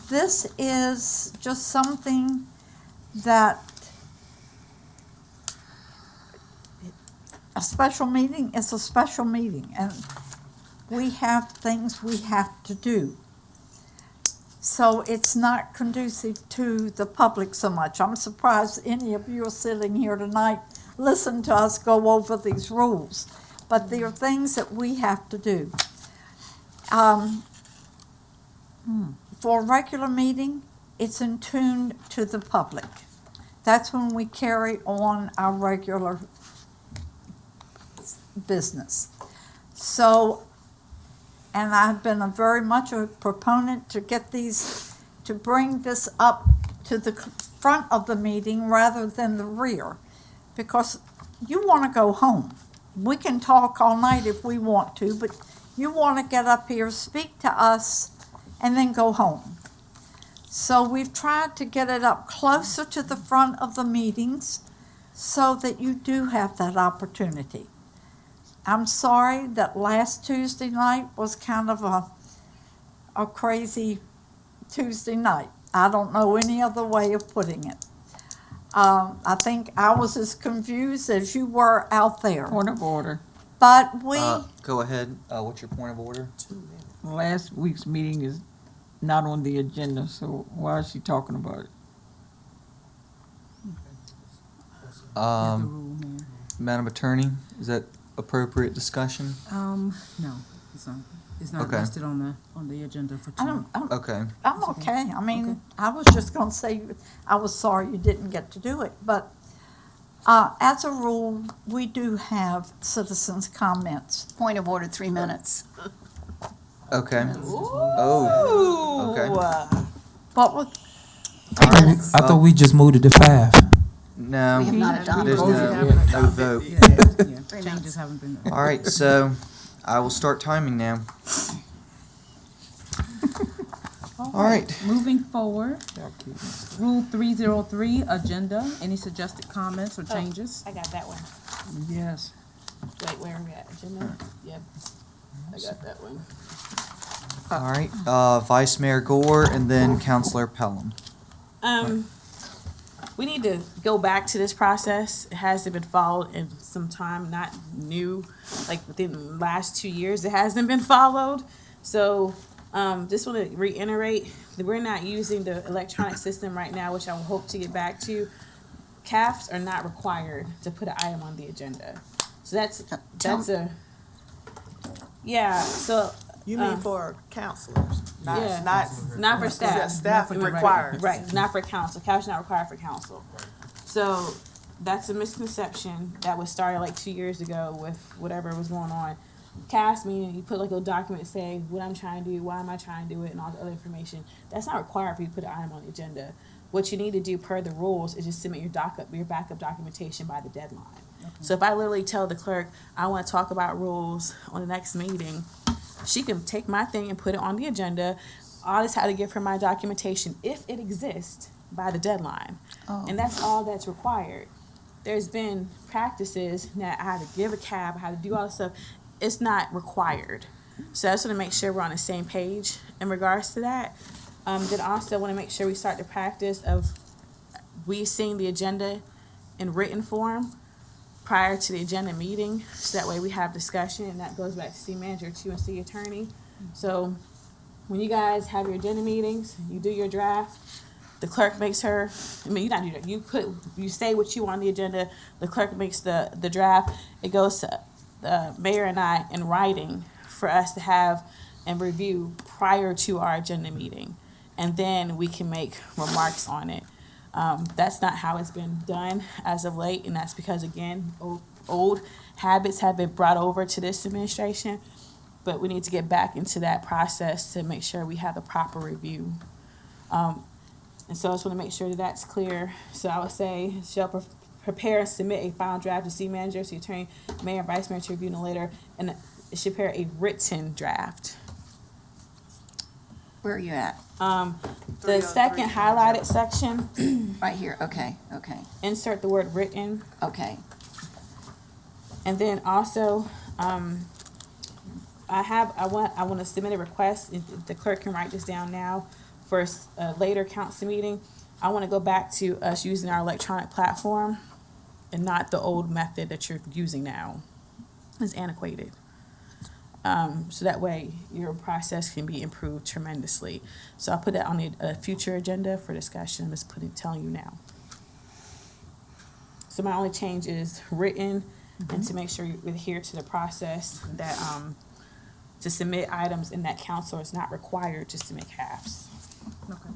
this is just something that a special meeting is a special meeting, and we have things we have to do. So it's not conducive to the public so much. I'm surprised any of you are sitting here tonight listen to us go over these rules, but there are things that we have to do. For a regular meeting, it's in tune to the public. That's when we carry on our regular business. So, and I've been very much a proponent to get these, to bring this up to the front of the meeting rather than the rear, because you want to go home. We can talk all night if we want to, but you want to get up here, speak to us, and then go home. So we've tried to get it up closer to the front of the meetings so that you do have that opportunity. I'm sorry that last Tuesday night was kind of a crazy Tuesday night. I don't know any other way of putting it. I think I was as confused as you were out there. Point of order. But we, Go ahead. What's your point of order? Last week's meeting is not on the agenda, so why is she talking about it? The rule, Mayor. Madam Attorney, is that appropriate discussion? No, it's not Okay. listed on the agenda for I tonight. don't, Okay. I'm okay. I mean, Okay. I was just going to say, I was sorry you didn't get to do it. But as a rule, we do have citizens' comments. Point of order, 3 minutes. Okay. Oh. Okay. What was, 3 minutes. I thought we just moved it to 5. No. We have not adopted There's it. no vote. Yeah, Three changes minutes. haven't been. All right, so I will start timing now. All right. Moving forward, Rule 303, agenda. Any suggested comments or changes? I got that one. Yes. Wait, where are we at? Agenda? Yep. I got that one. All right. Vice Mayor Gore and then Councilor Pelham. We need to go back to this process. It hasn't been followed in some time, not new, like within the last 2 years, it hasn't been followed. So, just want to reiterate that we're not using the electronic system right now, which I will hope to get back to. CAFs are not required to put an item on the agenda. So that's yeah, so. You mean for counselors, Yeah. not for staff. Staff Not for required. Right, not for council. Council's not required for council. So that's a misconception that was started like 2 years ago with whatever was going on. CAS meaning you put like a document saying what I'm trying to do, why am I trying to do it, and all the other information. That's not required for you to put an item on the agenda. What you need to do per the rules is just submit your backup documentation by the deadline. Okay. So if I literally tell the clerk I want to talk about rules on the next meeting, she can take my thing and put it on the agenda. I just had to give her my documentation, if it exists, by the deadline. And that's all that's required. there's been practices that I had to give a cab, I had to do all this stuff. It's not required. So I just want to make sure we're on the same page in regards to that. Then also want to make sure we start the practice of we seeing the agenda in written form prior to the agenda meeting, so that way we have discussion, and that goes back to city manager too and city attorney. So when you guys have your agenda meetings, you do your draft, the clerk makes her, I mean, you not do that, you say what you want on the agenda, the clerk makes the draft, it goes to the mayor and I in writing for us to have and review prior to our agenda meeting. And then we can make remarks on it. That's not how it's been done as of late, and that's because, again, old habits have been brought over to this administration, but we need to get back into that process to make sure we have the proper review. And so I just want to make sure that that's clear. So I would say, shall prepare and submit a final draft to city manager, city attorney, mayor, and vice mayor to review no later, and it should prepare a written draft. Where are you at? The second highlighted section, Right here, okay, insert the word written. okay. And then also, I want to submit a request, if the clerk can write this down now, for a later council meeting. I want to go back to us using our electronic platform and not the old method that you're using now. It's antiquated. So that way your process can be improved tremendously. So I'll put that on the future agenda for discussion. I'm just telling you now. So my only change is written, and to make sure you adhere to the process that, to submit items in that council is not required just to make halves. Okay.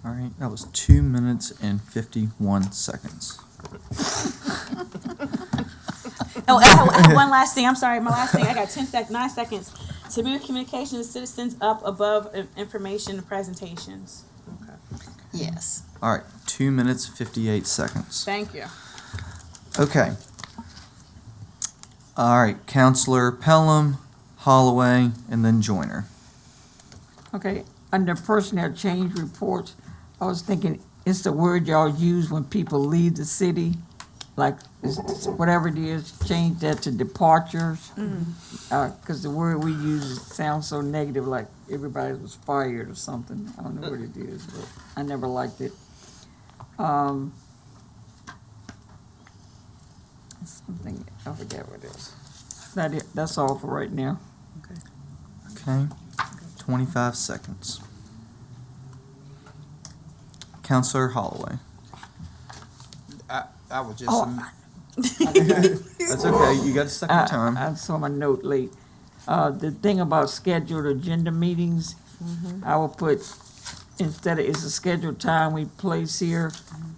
All right, that was 2 minutes and 51 seconds. Oh, I have one last thing. I'm sorry. My last thing. I got 9 seconds. To move communication to citizens up above information and presentations. Yes. All right, 2 minutes, 58 seconds. Thank you. Okay. All right, Counselor Pelham, Holloway, and then Joyner. Okay, under personnel change reports, I was thinking, it's the word y'all use when people leave the city, like, whatever it is, change that to departures. Because the word we use sounds so negative, like everybody was fired or something. I don't know what it is, but I never liked it. Something, I forget what it is. That's all for right now. Okay, 25 seconds. Counselor Holloway. I was just. That's okay, you got a second time. I saw my note late. The thing about scheduled agenda meetings, I will put, instead of it's a scheduled time we place here,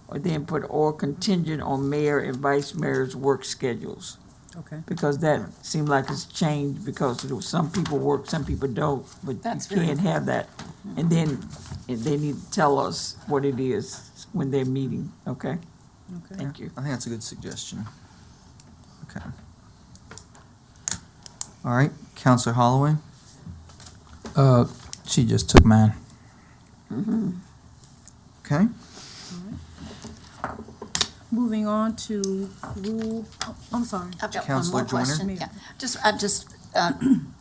or then put or contingent on mayor and vice mayor's work schedules. Okay. Because that seemed like it's changed because some people work, some people don't, but That's you very- can't have that. And then they need to tell us what it is when they're meeting, okay? Okay. Thank you. I think that's a good suggestion. Okay. All right, Counselor Holloway. She just took mine. Okay. Moving on to rule, I'm sorry. I've got one Counselor more Joyner? question. Yeah,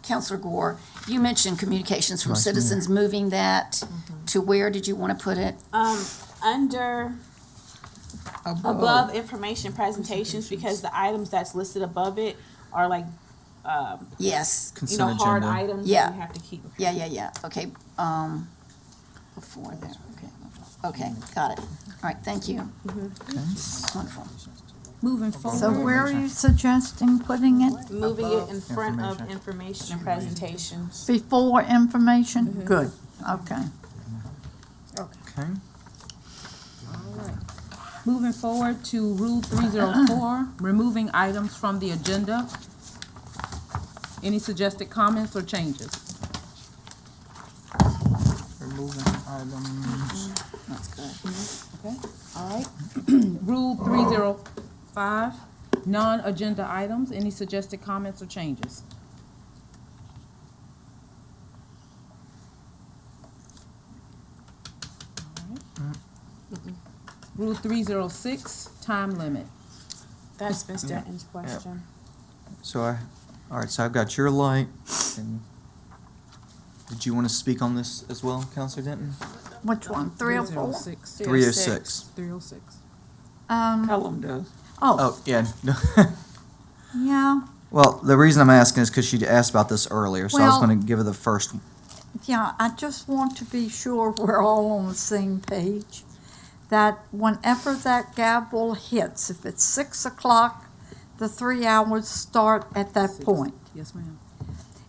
Counselor Gore, you mentioned communications from Vice Mayor. citizens, moving that to where did you want to put it? Under above information presentations, because the items that's listed above it are like, Yes, Consent hard agenda. items Yeah. that you have to keep. yeah, okay, before there, okay, got it. All right, thank you. Wonderful. Moving forward. So where are you suggesting putting it? Moving it in front of Information. information and presentations. Before information? Good, okay. Okay. Moving forward to Rule 304, removing items from the agenda. Any suggested comments or changes? Removing items. That's good. Okay, all right. Rule 305, non-agenda items. Any suggested comments or changes? All right. Rule 306, time limit. That's Ms. Denton's question. So all right, so I've got your light, and did you want to speak on this as well, Counselor Denton? Which one, 3 or 4? 306. 306. 306. Pelham does. Oh, yeah. Yeah, Well, the reason I'm asking is because she asked about this earlier, so I was Well- going to give her the first. yeah, I just want to be sure we're all on the same page. That whenever that gavel hits, if it's 6 o'clock, the 3 hours start at that point. Yes, ma'am.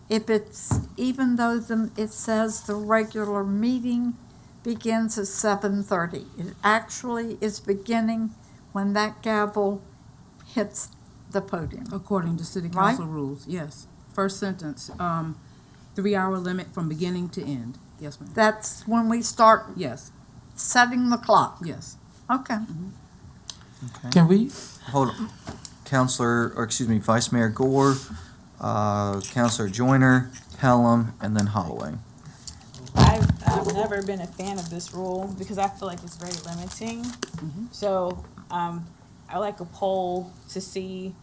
If it's, even though it says the regular meeting begins at 7:30, it actually is beginning when that gavel hits the podium. According to city Right? council rules, yes. First sentence, 3-hour limit from beginning to end. Yes, ma'am. That's when we start Yes, setting the clock. yes. Okay. Can we, Hold on. Vice Mayor Gore, Counselor Joyner, Pelham, and then Holloway. I've never been a fan of this rule because I feel like it's very limiting. So, I like a poll to see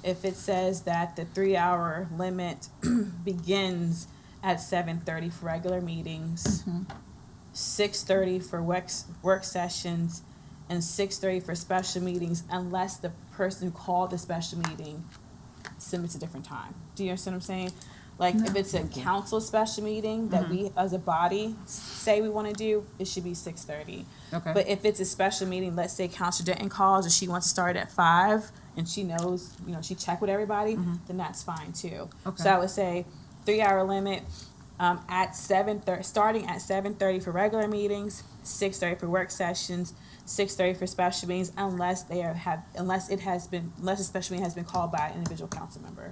if it says that the 3-hour limit begins at 7:30 for regular meetings, 6:30 for work sessions, and 6:30 for special meetings, unless the person who called the special meeting submits a different time. Do you understand what I'm saying? Like, if it's a council special meeting that we, as a body, say we want to do, it should be 6:30. Okay. But if it's a special meeting, let's say Counselor Denton calls and she wants to start at 5, and she knows, she checked with everybody, then that's fine too. Okay. So I would say 3-hour limit, at 7:30, starting at 7:30 for regular meetings, 6:30 for work sessions, 6:30 for special meetings, unless a special meeting has been called by an individual council member.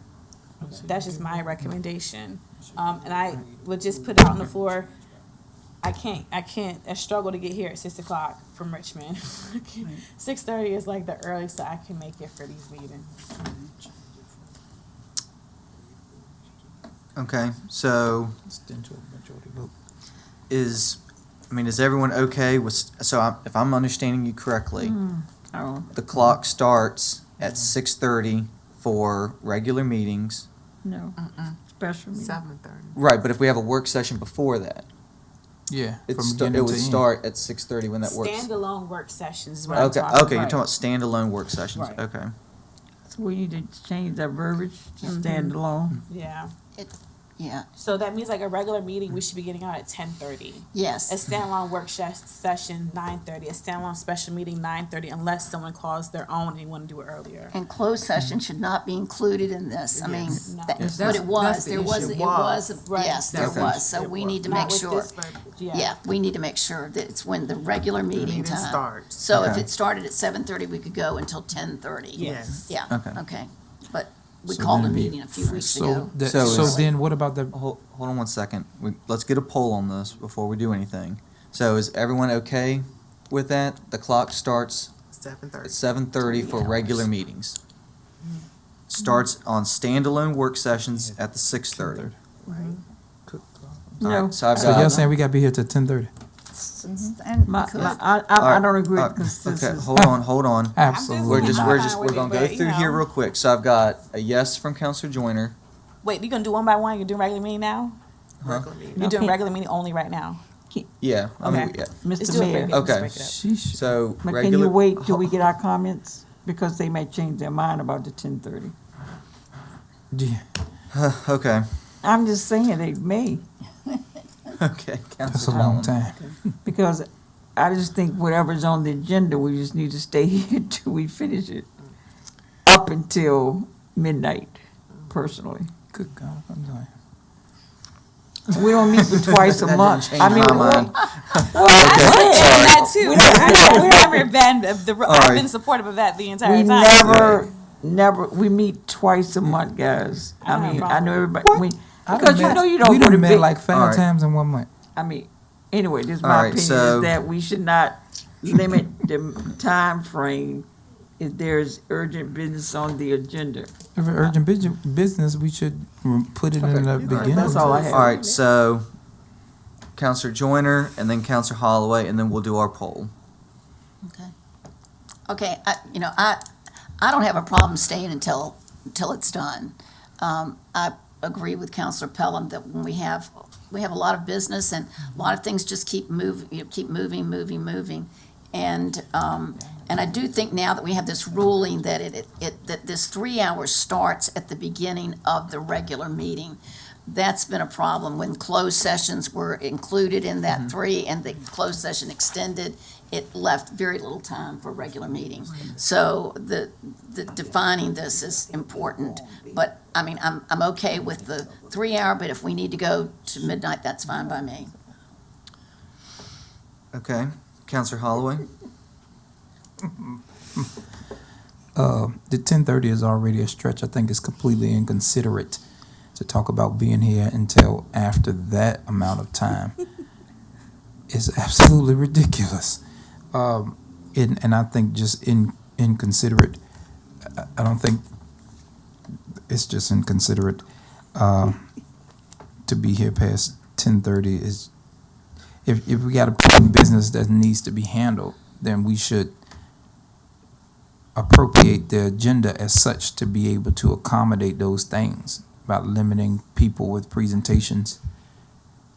That's just my recommendation. And I would just put it out on the floor. I struggle to get here at 6 o'clock from Richmond. 6:30 is like the earliest that I can make it for these meetings. Okay, so is everyone okay with, if I'm understanding you correctly, the clock starts at 6:30 for regular meetings. No. Special meeting. 7:30. Right, but if we have a work session before that, yeah, it from beginning would to end. start at 6:30 when that works. Standalone work sessions is what I'm Okay, talking okay, you're about. talking about standalone work sessions, Right. okay. So we need to change that verbiage to stand alone. Yeah. Yeah, So that means like a regular meeting, we should be getting out at 10:30. yes. A standalone work session, 9:30. A standalone special meeting, 9:30, unless someone calls their own and they want to do it earlier. And closed session should not be included in this. I mean, No. that- Yes. but it was, That's the there was, issue. it was, Right. yes, there Okay. was. So we need to make Not with sure. this verbiage, Yeah, we need to make sure that it's when the regular meeting time. starts. So if Okay. it started at 7:30, we could go until 10:30. Yes. Yeah, Okay. okay. But we So called a then we- meeting a few weeks So, ago. So is- then what about the, Hold on one second. Let's get a poll on this before we do anything. So is everyone okay with that? The clock starts 7:30. at 7:30 for regular meetings. Starts on standalone work sessions at the 6:30. No. So I've so got. y'all saying we gotta be here till 10:30? And I Alright, don't agree alright, because this Okay, is. hold on. Absolutely We're just, not. we're fine just, with we're gonna it, go but, through here real quick. So I've got a yes from Counselor Joyner. Wait, you gonna do one by one? You're doing regular meeting now? Regular meeting. You're doing Okay. regular meeting only right now? Yeah, I mean, Okay. yeah. Let's Mr. do it, Mayor, baby. Let's Okay. break it up. Sheesh. So but can regular. you wait till we get our comments? Because they may change their mind about the 10:30. Yeah, Okay, I'm just saying they may, okay, that's a Counselor long Allen. time. because I just think whatever's on the agenda, we just need to stay here till we finish it. Up until midnight, personally. Good God, I'm sorry. We don't meet but twice a That month. didn't I change mean, my mind. That too. I've never been I've right. been supportive of that the entire we time. never, we meet twice a month, guys. I don't I have a mean, I problem. know everybody, I because done you met- know you don't we go done to met big, like 5 Alright. times in 1 month. I mean, anyway, this is All my right, opinion, so- is that we should not limit the time frame if there's urgent business on the agenda. If it's urgent business, we should put it in the beginning. That's all I have. All right, so Counselor Joyner and then Counselor Holloway, and then we'll do our poll. Okay. Okay, I don't have a problem staying until it's done. I agree with Counselor Pelham that when we have a lot of business and a lot of things just keep moving. And I do think now that we have this ruling that that this 3 hours starts at the beginning of the regular meeting. That's been a problem when closed sessions were included in that 3 and the closed session extended. It left very little time for regular meetings. So the defining this is important. But I mean, I'm okay with the 3 hour, but if we need to go to midnight, that's fine by me. Okay, Counselor Holloway? The 10:30 is already a stretch. I think it's completely inconsiderate to talk about being here until after that amount of time. It's absolutely ridiculous. And I think just inconsiderate. I don't think it's just inconsiderate to be here past 10:30. Is if we got a business that needs to be handled, then we should appropriate the agenda as such to be able to accommodate those things about limiting people with presentations,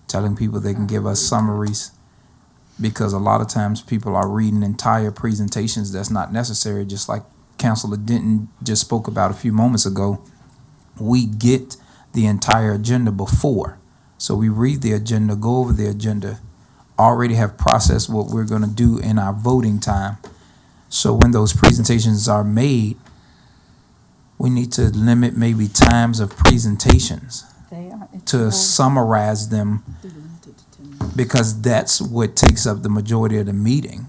telling people they can give us summaries, because a lot of times people are reading entire presentations that's not necessary, just like Councilor Denton just spoke about a few moments ago. We get the entire agenda before. So we read the agenda, go over the agenda, already have processed what we're going to do in our voting time. So when those presentations are made, we need to limit maybe times of presentations to summarize them, because that's what takes up the majority of the meeting.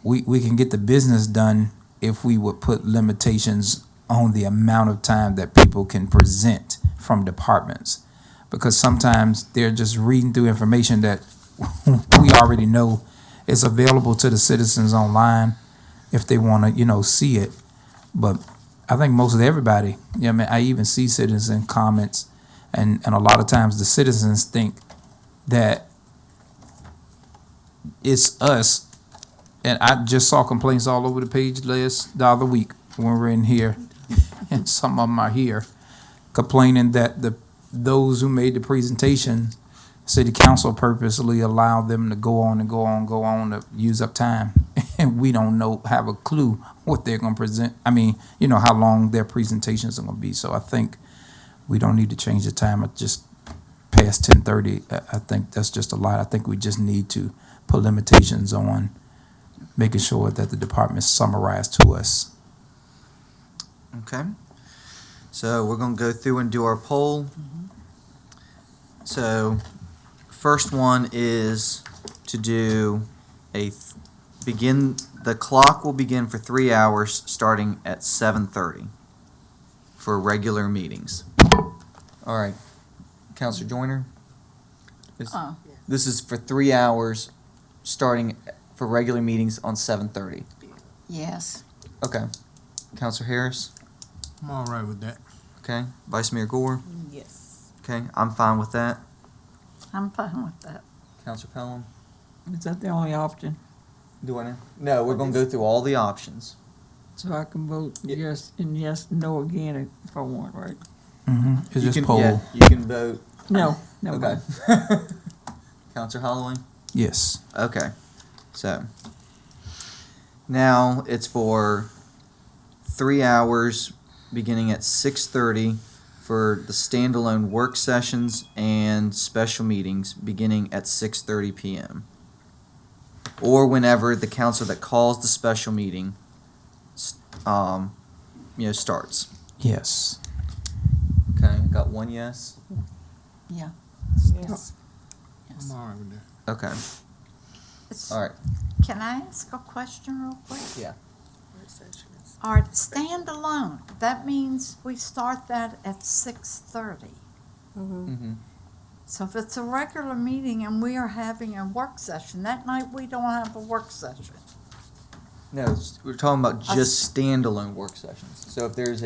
We can get the business done if we would put limitations on the amount of time that people can present from departments, because sometimes they're just reading through information that we already know is available to the citizens online if they want to, see it. But I think most of everybody, I even see citizen comments, and a lot of times the citizens think that it's us. And I just saw complaints all over the page the other week when we're in here, and some of them are here, complaining that those who made the presentation, city council purposely allowed them to go on to use up time. And we don't have a clue what they're going to present. I mean, how long their presentations are going to be. So I think we don't need to change the time at just past 10:30. I think that's just a lot. I think we just need to put limitations on making sure that the departments summarize to us. Okay. So we're going to go through and do our poll. So first one is to do the clock will begin for 3 hours starting at 7:30 for regular meetings. All right. Counselor Joyner? This is for 3 hours starting for regular meetings on 7:30. Yes. Okay. Counselor Harris? I'm all right with that. Okay. Vice Mayor Gore? Yes. Okay. I'm fine with that. I'm fine with that. Counselor Pelham? Is that the only option? Do I know? No, we're going to go through all the options. So I can vote yes and yes, no again if I want, right? It's You just can- poll. yeah, you can vote. No, no. Okay. Counselor Holloway? Yes. Okay. So now it's for 3 hours beginning at 6:30 for the standalone work sessions and special meetings beginning at 6:30 p.m. or whenever the council that calls the special meeting starts. Yes. Okay, got one yes. Yeah. Yes. I'm all right with that. Okay. It's- All right. Can I ask a question real quick? Yeah. All right, standalone, that means we start that at 6:30. Mm-hmm. So if it's a regular meeting and we are having a work session, that night we don't have a work session. No, we're talking about just standalone work sessions. So if there's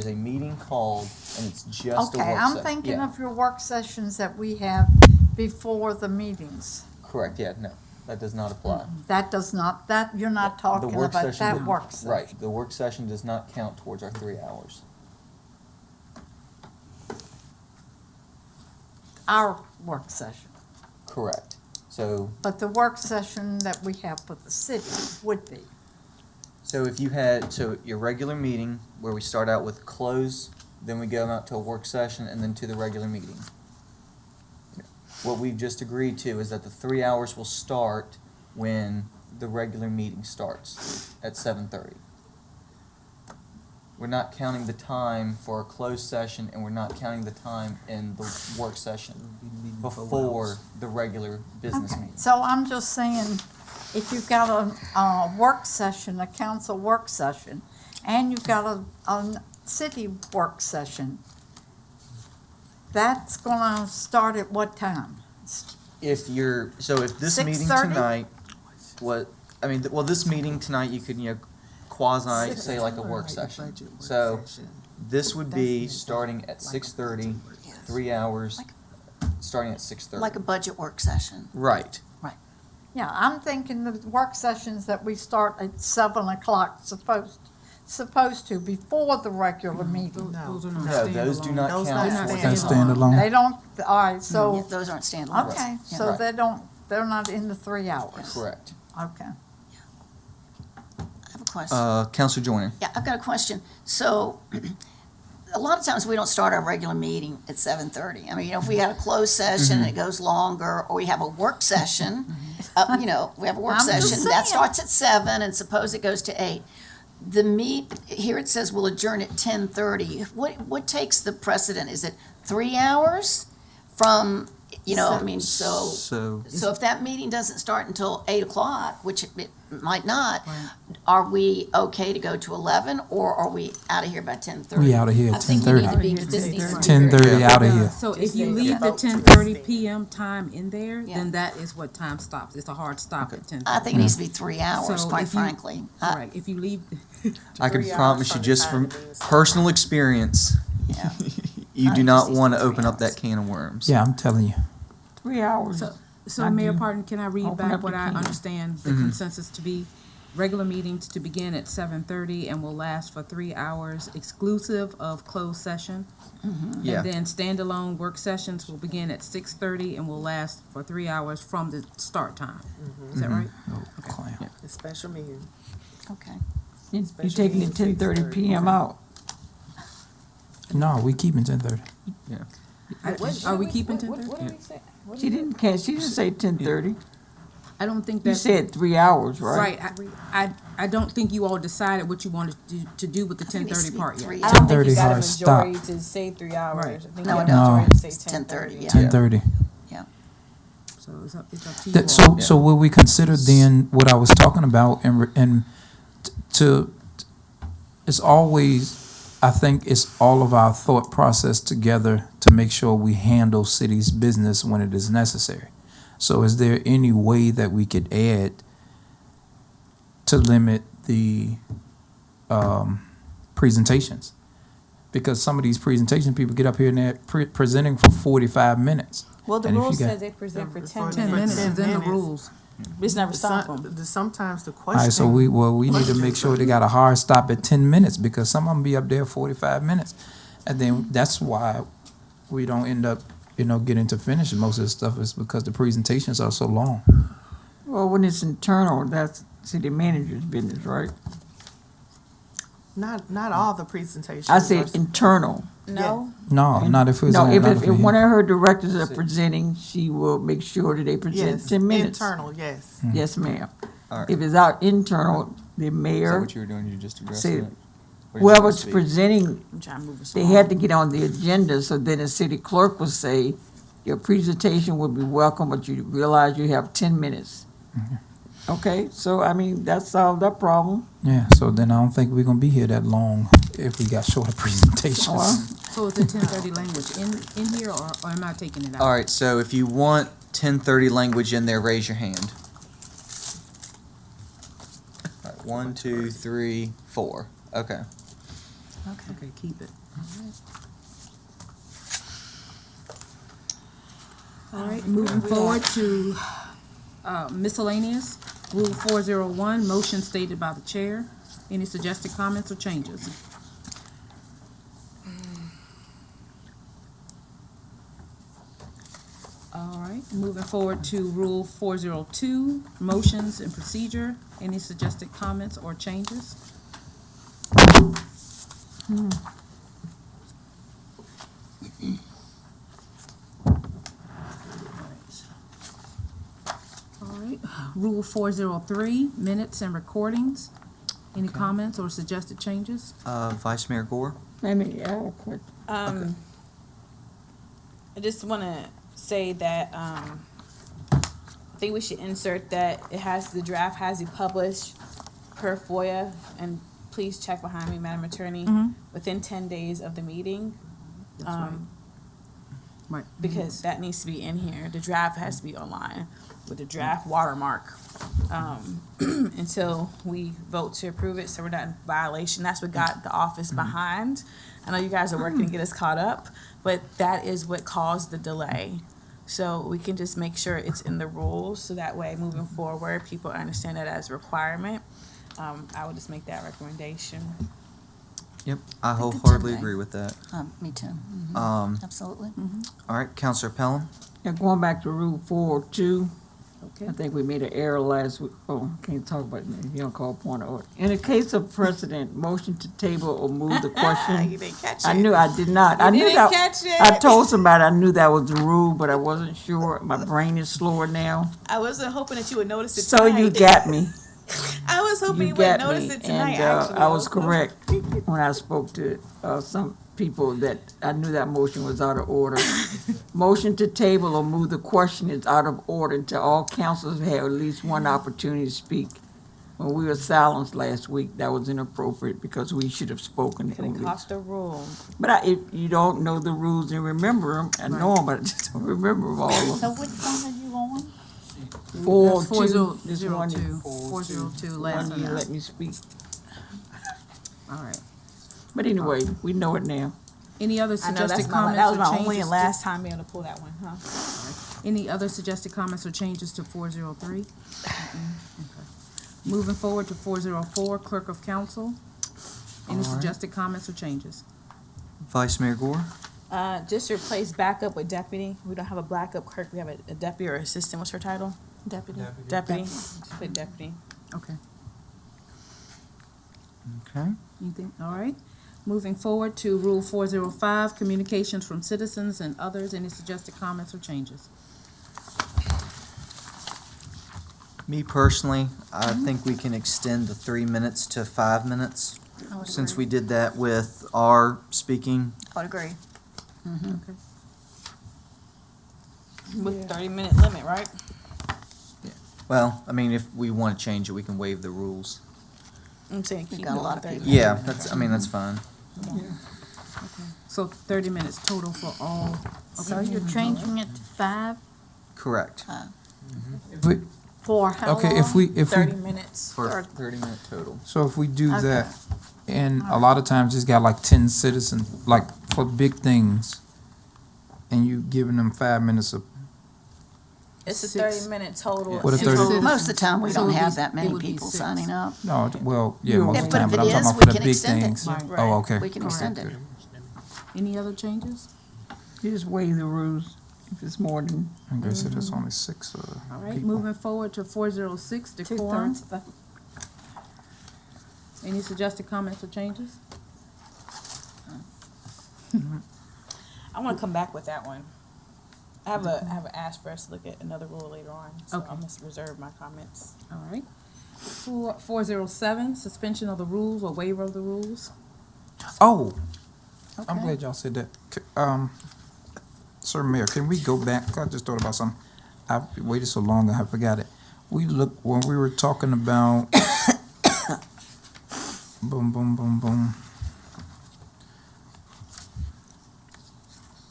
a meeting called and it's just a work Okay, session. I'm thinking Yeah. of your work sessions that we have before the meetings. Correct, yeah, no. That does not apply. That does not, that, you're not The talking work about session that did- work session. Right, the work session does not count towards our 3 hours. Our work session. Correct. So, But the work session that we have with the city would be. so if you had, so your regular meeting where we start out with close, then we go out to a work session and then to the regular meeting. What we've just agreed to is that the 3 hours will start when the regular meeting starts at 7:30. We're not counting the time for a closed session, and we're not counting the time in the work session before the regular business Okay, meeting. so I'm just saying, if you've got a work session, a council work session, and you've got a city work session, that's gonna start at what time? If you're, so if this meeting 6:30? tonight, this meeting tonight, you could, quasi, say like a work session. So this would be starting at 6:30, 3 hours, starting at 6:30. Like a budget work session. Right. Yeah, I'm thinking the work sessions that we start at 7 o'clock supposed to, before the regular meeting. Those are not No, those do standalone. not Those count. not for standalone. the- Standalone. They don't, all right, Yeah, so, those aren't standalone. okay, Yeah. so Right. they're not in the 3 hours. Correct. Okay. I have a question. Counselor Joyner. Yeah, I've got a question. So, a lot of times we don't start our regular meeting at 7:30. I mean, if we had a closed session and it goes longer, or we have a work session, we have a work I'm just session, that saying. starts at 7 and suppose it goes to 8. Here it says we'll adjourn at 10:30. What takes the precedent? Is it 3 hours from, so if that meeting doesn't start until 8 o'clock, which it might not, are we okay to go to 11, or are we out of here by 10:30? We out of here I at think we need to 10:30. be, this needs to be. 10:30 out of here. So if you Yeah. leave the Vote 10:30 Thursday. PM time in there, Yeah. then that is what time stops. It's a hard stop at 10:30. I think it needs to be 3 hours, So quite if you- frankly. Correct. If you leave, I can 3 hours promise you, from the just time from the meeting starts. personal experience, Yeah. you I do just not need want to 3 open up hours. that can of worms. Yeah, I'm telling you. 3 hours. so I Mayor do. Pardon, can I read Open back up what the I can. understand the consensus to be? Regular meetings to begin at 7:30 and will last for 3 hours exclusive of closed session. Yeah. And then standalone work sessions will begin at 6:30 and will last for 3 hours from the start time. Is that right? Oh, clown. The special meeting. Okay. You're taking the 10:30 PM out. No, we keeping 10:30. Are we keeping What 10:30? did we say? What She did we- didn't say 10:30. I don't think You that. said 3 hours, right? Right, I don't think you all decided what you wanted to do with the I think it needs 10:30 to be part 3 yet. I don't think 10:30 you got a hard stop. majority to say 3 hours. Right. I think No, you I got a don't. majority to say It's 10:30. 10:30, yeah. 10:30. So it's up to you all. So will we consider then what I was talking about and it's always, I think it's all of our thought process together to make sure we handle city's business when it is necessary. So is there any way that we could add to limit the presentations? Because some of these presentation people get up here and they're presenting for 45 minutes. Well, the And if rule you got- says they present for 10 10 minutes. minutes is in the 10 rules. It's never stop them. Sometimes the All question. right, so we need to make sure they got a hard stop at 10 minutes because some of them be up there 45 minutes. And then that's why we don't end up, getting to finish most of the stuff is because the presentations are so long. Well, when it's internal, that's city manager's business, right? Not all the presentations. I said are- internal. No? No, not if it's. No, not if for one him. of her directors are presenting, she will make sure that they present Yes, 10 minutes. internal, yes. Yes, ma'am. All right. If it's out internal, the Is that mayor, what you were doing? You just addressed say- it? Or did you whoever's want to speak? presenting, I'm trying to move us they along. had to get on the agenda, so then the city clerk will say, your presentation will be welcome, but you realize you have 10 minutes. Okay, so I mean, that solved that problem. Yeah, so then I don't think we're gonna be here that long if we got shorter presentations. Well, So is the 10:30 language in here or am I taking it out? All right, so if you want 10:30 language in there, raise your hand. All right, 1, 2, 3, 4. Okay. Okay, keep it. All right, moving forward to Miscellaneous, Rule 401, motion stated by the chair. Any suggested comments or changes? All right, moving forward to Rule 402, motions and procedure. Any suggested comments or changes? All right, Rule 403, minutes and recordings. Any comments or suggested changes? Vice Mayor Gore? Let me, quick. I just want to say that I think we should insert that the draft has to be published per FOIA, and please check behind me, Madam Attorney, within 10 days of the meeting. That's right. Right. Because that needs to be in here. The draft has to be online with the draft watermark until we vote to approve it, so we're not in violation. That's what got the office behind. I know you guys are working to get us caught up, but that is what caused the delay. So we can just make sure it's in the rules, so that way moving forward, people understand that as a requirement. I would just make that recommendation. Yep, I Think the wholeheartedly 10 day. agree with that. Me too. Absolutely. All right, Counselor Pelham? Yeah, going back to Rule 402, Okay. I think we made an error last week. Oh, can't talk about it. You don't call point of order. In the case of precedent, motion to table or move the question. You didn't catch it. I knew I did not. I knew didn't that. catch it. I told somebody I knew that was the rule, but I wasn't sure. My brain is slower now. I wasn't hoping that you would notice it So tonight. you got me. I was hoping You you, got would notice me. it tonight, And actually. I was correct when I spoke to some people that I knew that motion was out of order. Motion to table or move the question is out of order until all councilors have at least one opportunity to speak. When we were silenced last week, that was inappropriate because we should have spoken at Could have least. caught the rule. But if you don't know the rules and remember them, I know them, but I just don't remember all of So them. which one are you on? 402, this one, 402, 402, last one you one. let me speak. All right. But anyway, we know it now. Any other I know suggested that comments was or my only changes? and last time being able to pull that one, huh? Any other suggested comments or changes to 403? Moving forward to 404, Clerk of Council. Any All right. suggested comments or changes? Vice Mayor Gore? Just replace backup with deputy. We don't have a backup clerk, we have a deputy or assistant. What's her title? Deputy. Deputy. Just put deputy. Okay. Okay. Anything? All right. Moving forward to Rule 405, Communications from Citizens and Others. Any suggested comments or changes? Me personally, I think we can extend the 3 minutes to 5 minutes, I would since agree. we did that with our speaking. I would agree. With 30-minute limit, right? Well, I mean, if we want to change it, we can waive the rules. I'm saying We've keep got a it lot on of 30 people. Yeah, that's fine. So 30 minutes total for all. So you're changing it to 5 Correct. If we, for how long? okay, if we 30 minutes. For 30-minute total. so if we do Okay. that, and a lot of times it's got like 10 citizens, like for big things, and you giving them 5 minutes of, It's a 6. 30-minute total. What a in 30 total. Most of the time, we So it don't would have be- that it many would be people 6. signing up. no, well, yeah, Yeah, most If- of the but time, if but it I'm is, talking we about for the can big extend it. things. Right. Oh, okay. We can extend it. Any other changes? You just waive the rules if it's more than Okay, so there's only 6 All right, people. moving forward to 406, Decorum. 2/3 vote. Any suggested comments or changes? I want to come back with that one. I have a ask for us to look at another rule later on, so Okay. I'm going to reserve my comments. All right. 407, suspension of the rules or waiver of the rules. Oh, I'm Okay. glad y'all said that. Sir Mayor, can we go back? I just thought about something. I waited so long, I forgot it. When we were talking about, boom, boom, boom, boom.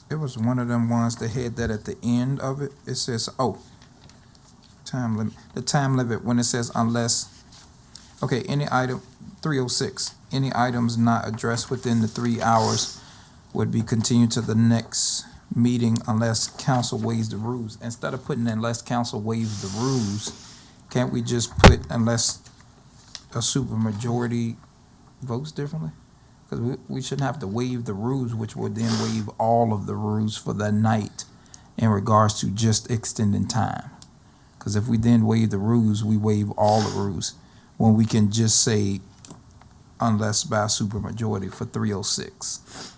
It was one of them ones that had that at the end of it. It says, time limit. The time limit when it says unless, okay, any item, 306, any items not addressed within the 3 hours would be continued to the next meeting unless council waives the rules. Instead of putting unless council waives the rules, can't we just put unless a supermajority votes differently? Because we shouldn't have to waive the rules, which would then waive all of the rules for the night in regards to just extending time. Because if we then waive the rules, we waive all the rules, when we can just say unless by a supermajority for 306.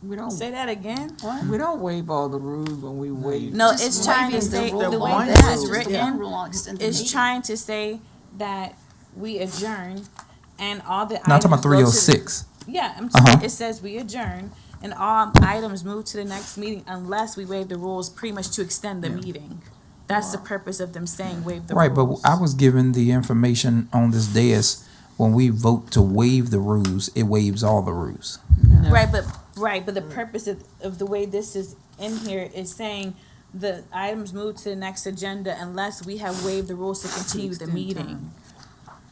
We don't, Say that again? we don't waive all the rules when we waive. No, Just it's trying to waiving say, rule the way on this that, is just the written, rule on extended is meeting. trying to say that we adjourn and all the items. Now I'm talking about go to the- 306. Yeah, I'm Uh-huh. saying, it says we adjourn and all items move to the next meeting unless we waive the rules pretty much to extend the meeting. That's the purpose of them saying waive the Right, but rules. I was given the information on this dais, when we vote to waive the rules, it waives all the rules. Right, but the purpose of the way this is in here is saying the items move to the next agenda unless we have waived the rules to continue the meeting.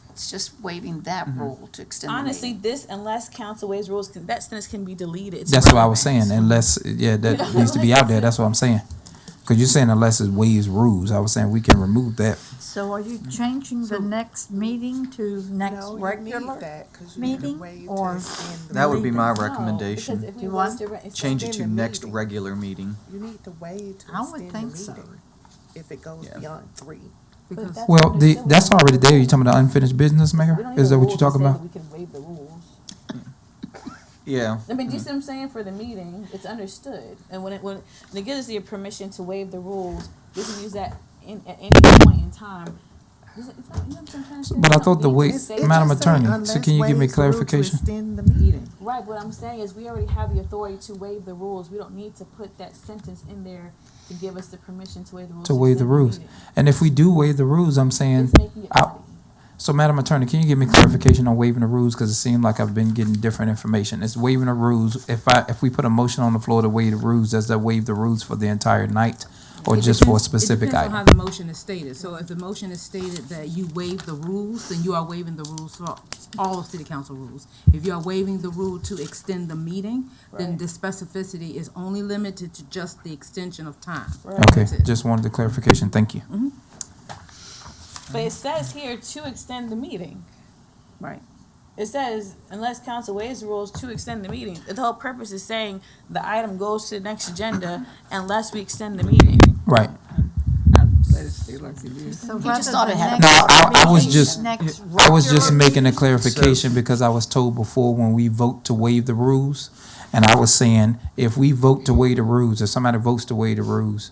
It's just waiving that rule to extend the meeting. Honestly, this unless council waives rules, that sentence can be deleted. It's That's what I was irrelevant. saying, unless, yeah, that needs to be out there, that's what I'm saying. Because you're saying unless it waives rules, I was saying we can remove that. So are you changing the next meeting to next No, you regular need that, 'cause you need to meeting, waive to or? extend the That would be my No, recommendation. because if we You was want- to re- Change it to extend the next meeting. regular meeting. You need to waive to I would extend think the so. meeting if it goes Yeah. beyond 3. Because that's Well, what they're saying. that's already there. You talking about the unfinished business, We Mayor? don't need Is a that what rule you're to talking say about? that we can waive the rules. Yeah. I mean, do you see what I'm saying? For the meeting, it's understood, and when it gives us the permission to waive the rules, we can use that at any point in time. You know what I'm trying to say? But I thought the We way, need to say- Madam just say Attorney, so unless can you give me waives the rule to clarification? extend the meeting. Right, what I'm saying is we already have the authority to waive the rules. We don't need to put that sentence in there to give us the permission to waive the rules. To waive the extend rules. meeting. And if we do waive the rules, I'm saying, It's making it I- muddy. so Madam Attorney, can you give me clarification on waiving the rules? Because it seemed like I've been getting different information. It's waiving the rules. If we put a motion on the floor to waive the rules, does that waive the rules for the entire night? Or It just for a depends- specific It depends on item? how the motion is stated. So if the motion is stated that you waive the rules, then you are waiving the rules for all of city council rules. If you are waiving the rule to extend the meeting, then the specificity is only limited to just the extension of time. Okay, That's it. just wanted the clarification. Thank you. But it says here to extend the meeting. Right. It says unless council waives the rules to extend the meeting. The whole purpose is saying the item goes to the next agenda unless we extend the meeting. Right. Let it stay like it is. So just rather thought it than had- next No, I was meeting, just- next I was just regular making a meeting? clarification because I was told before when we vote to waive the rules, and I was saying, if we vote to waive the rules, if somebody votes to waive the rules,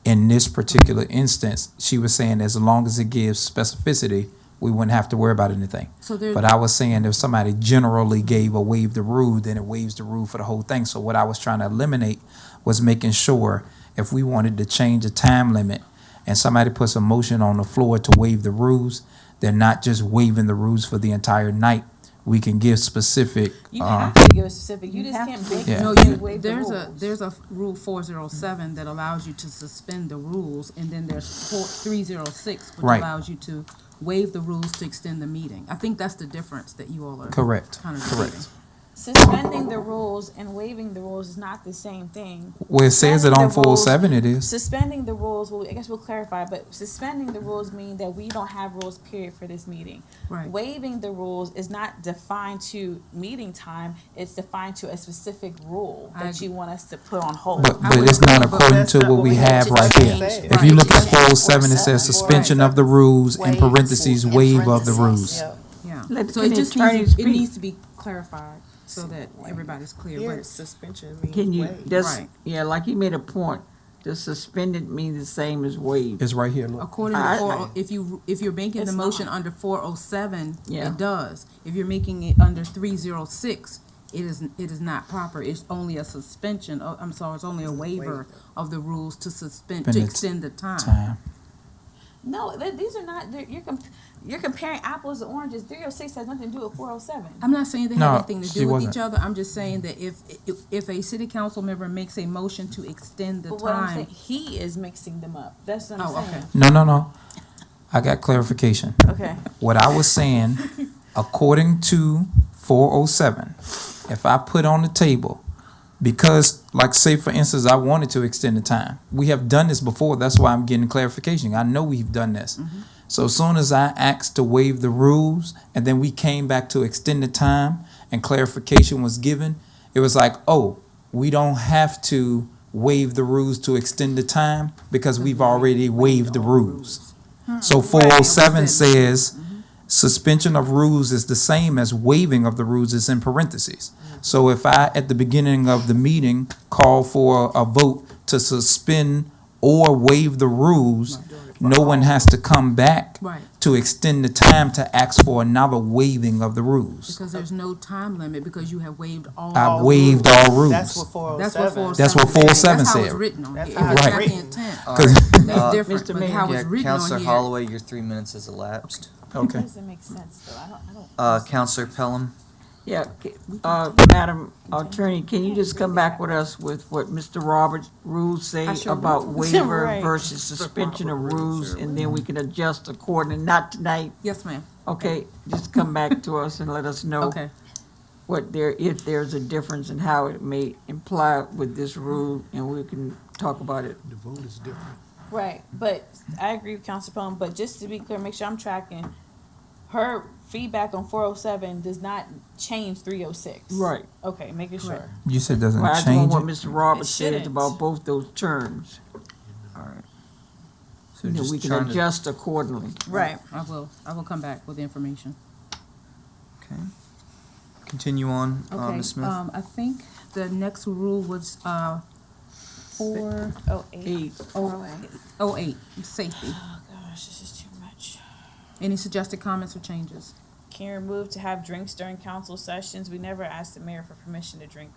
in this particular instance, she was saying as long as it gives specificity, we wouldn't have to worry about anything. So there, But I was saying if somebody generally gave or waived the rule, then it waives the rule for the whole thing. So what I was trying to eliminate was making sure if we wanted to change the time limit and somebody puts a motion on the floor to waive the rules, they're not just waiving the rules for the entire night. We can give specific, You have to give a specific, you You just have can't to. make Yeah. no, it waive the rules. there's a rule 407 that allows you to suspend the rules, and then there's 306, which Right. allows you to waive the rules to extend the meeting. I think that's the difference that you all are correct, kind of correct. debating. Suspending the rules and waiving the rules is not the same thing. Well, it says it on Suspending the rules- 407 it is. Suspending the rules, well, I guess we'll clarify, but suspending the rules mean that we don't have rules, period, for this meeting. Right. Waiving the rules is not defined to meeting time, it's defined to a specific rule I that agree. you want us to put on hold. But I would it's not agree, but according that's to not what what we we have have right to here. say. If you look at Right. 407, it says suspension of the rules in Waived parentheses in waive of the parentheses. rules. Yeah. Let So the it just attorney needs, it speak. needs to be clarified so that everybody's clear. Here, But suspension means Can you, waive. that's, Right. yeah, like he made a point, the suspended means the same as waived. It's right here, look. according to if you're making the It's motion not. under 407, Yeah. it does. If you're making it under 306, it is not proper. It's only a suspension. I'm sorry, it's only a waiver of the rules to suspend to Suspend it. extend the time. Time. No, these are not, you're comparing apples to oranges, 306 has nothing to do with 407. I'm not saying they No, have anything to she do with wasn't. each other. I'm just saying that if a city council member makes a motion to extend the But what I'm time. saying, he is mixing them up, that's what I'm Oh, saying. okay. No. I got clarification. Okay. What I was saying, according to 407, if I put on the table Because, like, say for instance, I wanted to extend the time. We have done this before. That's why I'm getting clarification. I know we've done this. So as soon as I asked to waive the rules, and then we came back to extend the time, and clarification was given, it was like, oh, we don't have to waive the rules to extend the time because we've already waived the rules. So 407 says suspension of rules is the same as waiving of the rules is in parentheses. So if I, at the beginning of the meeting, call for a vote to suspend or waive the rules, no one has to come back Right. to extend the time to ask for another waiving of the rules. Because there's no time limit because you have waived all. I waived all rules. That's what 407. That's what 407 That's what 407 That's how it's said. written on here. That's If how it's it's not the written. intent, All right. that's different, Mr. but Mayor. how Yeah, it's written Counselor on here. Holloway, your 3 minutes has elapsed. Okay. Doesn't make sense though. I don't. Counselor Pelham, Yeah, Madam Attorney, can you just come back with us with what Mr. Roberts' rules say I sure about will. waiver Right. versus suspension of rules, and then we can adjust accordingly, not tonight, Yes, ma'am. okay? Just come back to us and let us know Okay. what there, if there's a difference in how it may imply with this rule, and we can talk about it. The vote is different. Right, but I agree with Council Pelham, but just to be clear, make sure I'm tracking. Her feedback on 407 does not change 306. Right. Okay, making sure. You said doesn't Well, I just change want what it? Mr. Roberts It says shouldn't. about both those terms. all right. So You know, just we can trying to, adjust accordingly. Right. I will come back with the information. okay. Continue on, Okay, Ms. Smith. I think the next rule was, 408, Oh, eight. safety. Oh gosh, this is too much. Any suggested comments or changes? Can you remove to have drinks during council sessions? We never asked the mayor for permission to drink.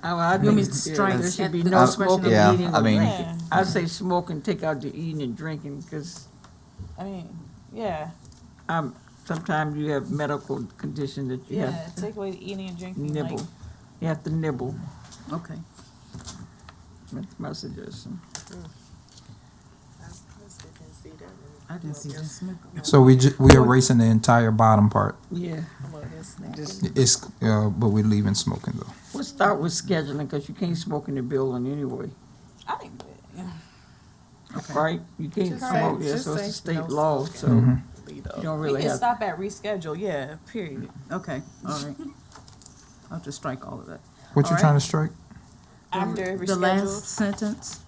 I You want me think, to strike there at should be the no discretion of smoking the Yeah, eating. I mean- Yeah, I say smoke and take out the eating and drinking, because I mean, yeah, sometimes you have medical conditions that you yeah, have to take away the eating and drinking, nibble. like, You have to nibble. Okay. That's my suggestion. I didn't see this. So we erasing the entire bottom part. Yeah. Just, It's, but we're leaving smoking though. we'll start with scheduling, because you can't smoke in the building anyway, I think, yeah. right? You can't Just smoke, say- yeah, just so it's say a state no law, smoking. so Mhm. you don't We really can have. stop at reschedule, yeah, period. Okay, all right. I'll just strike all of that. What you All right. trying to strike? After The last reschedule, sentence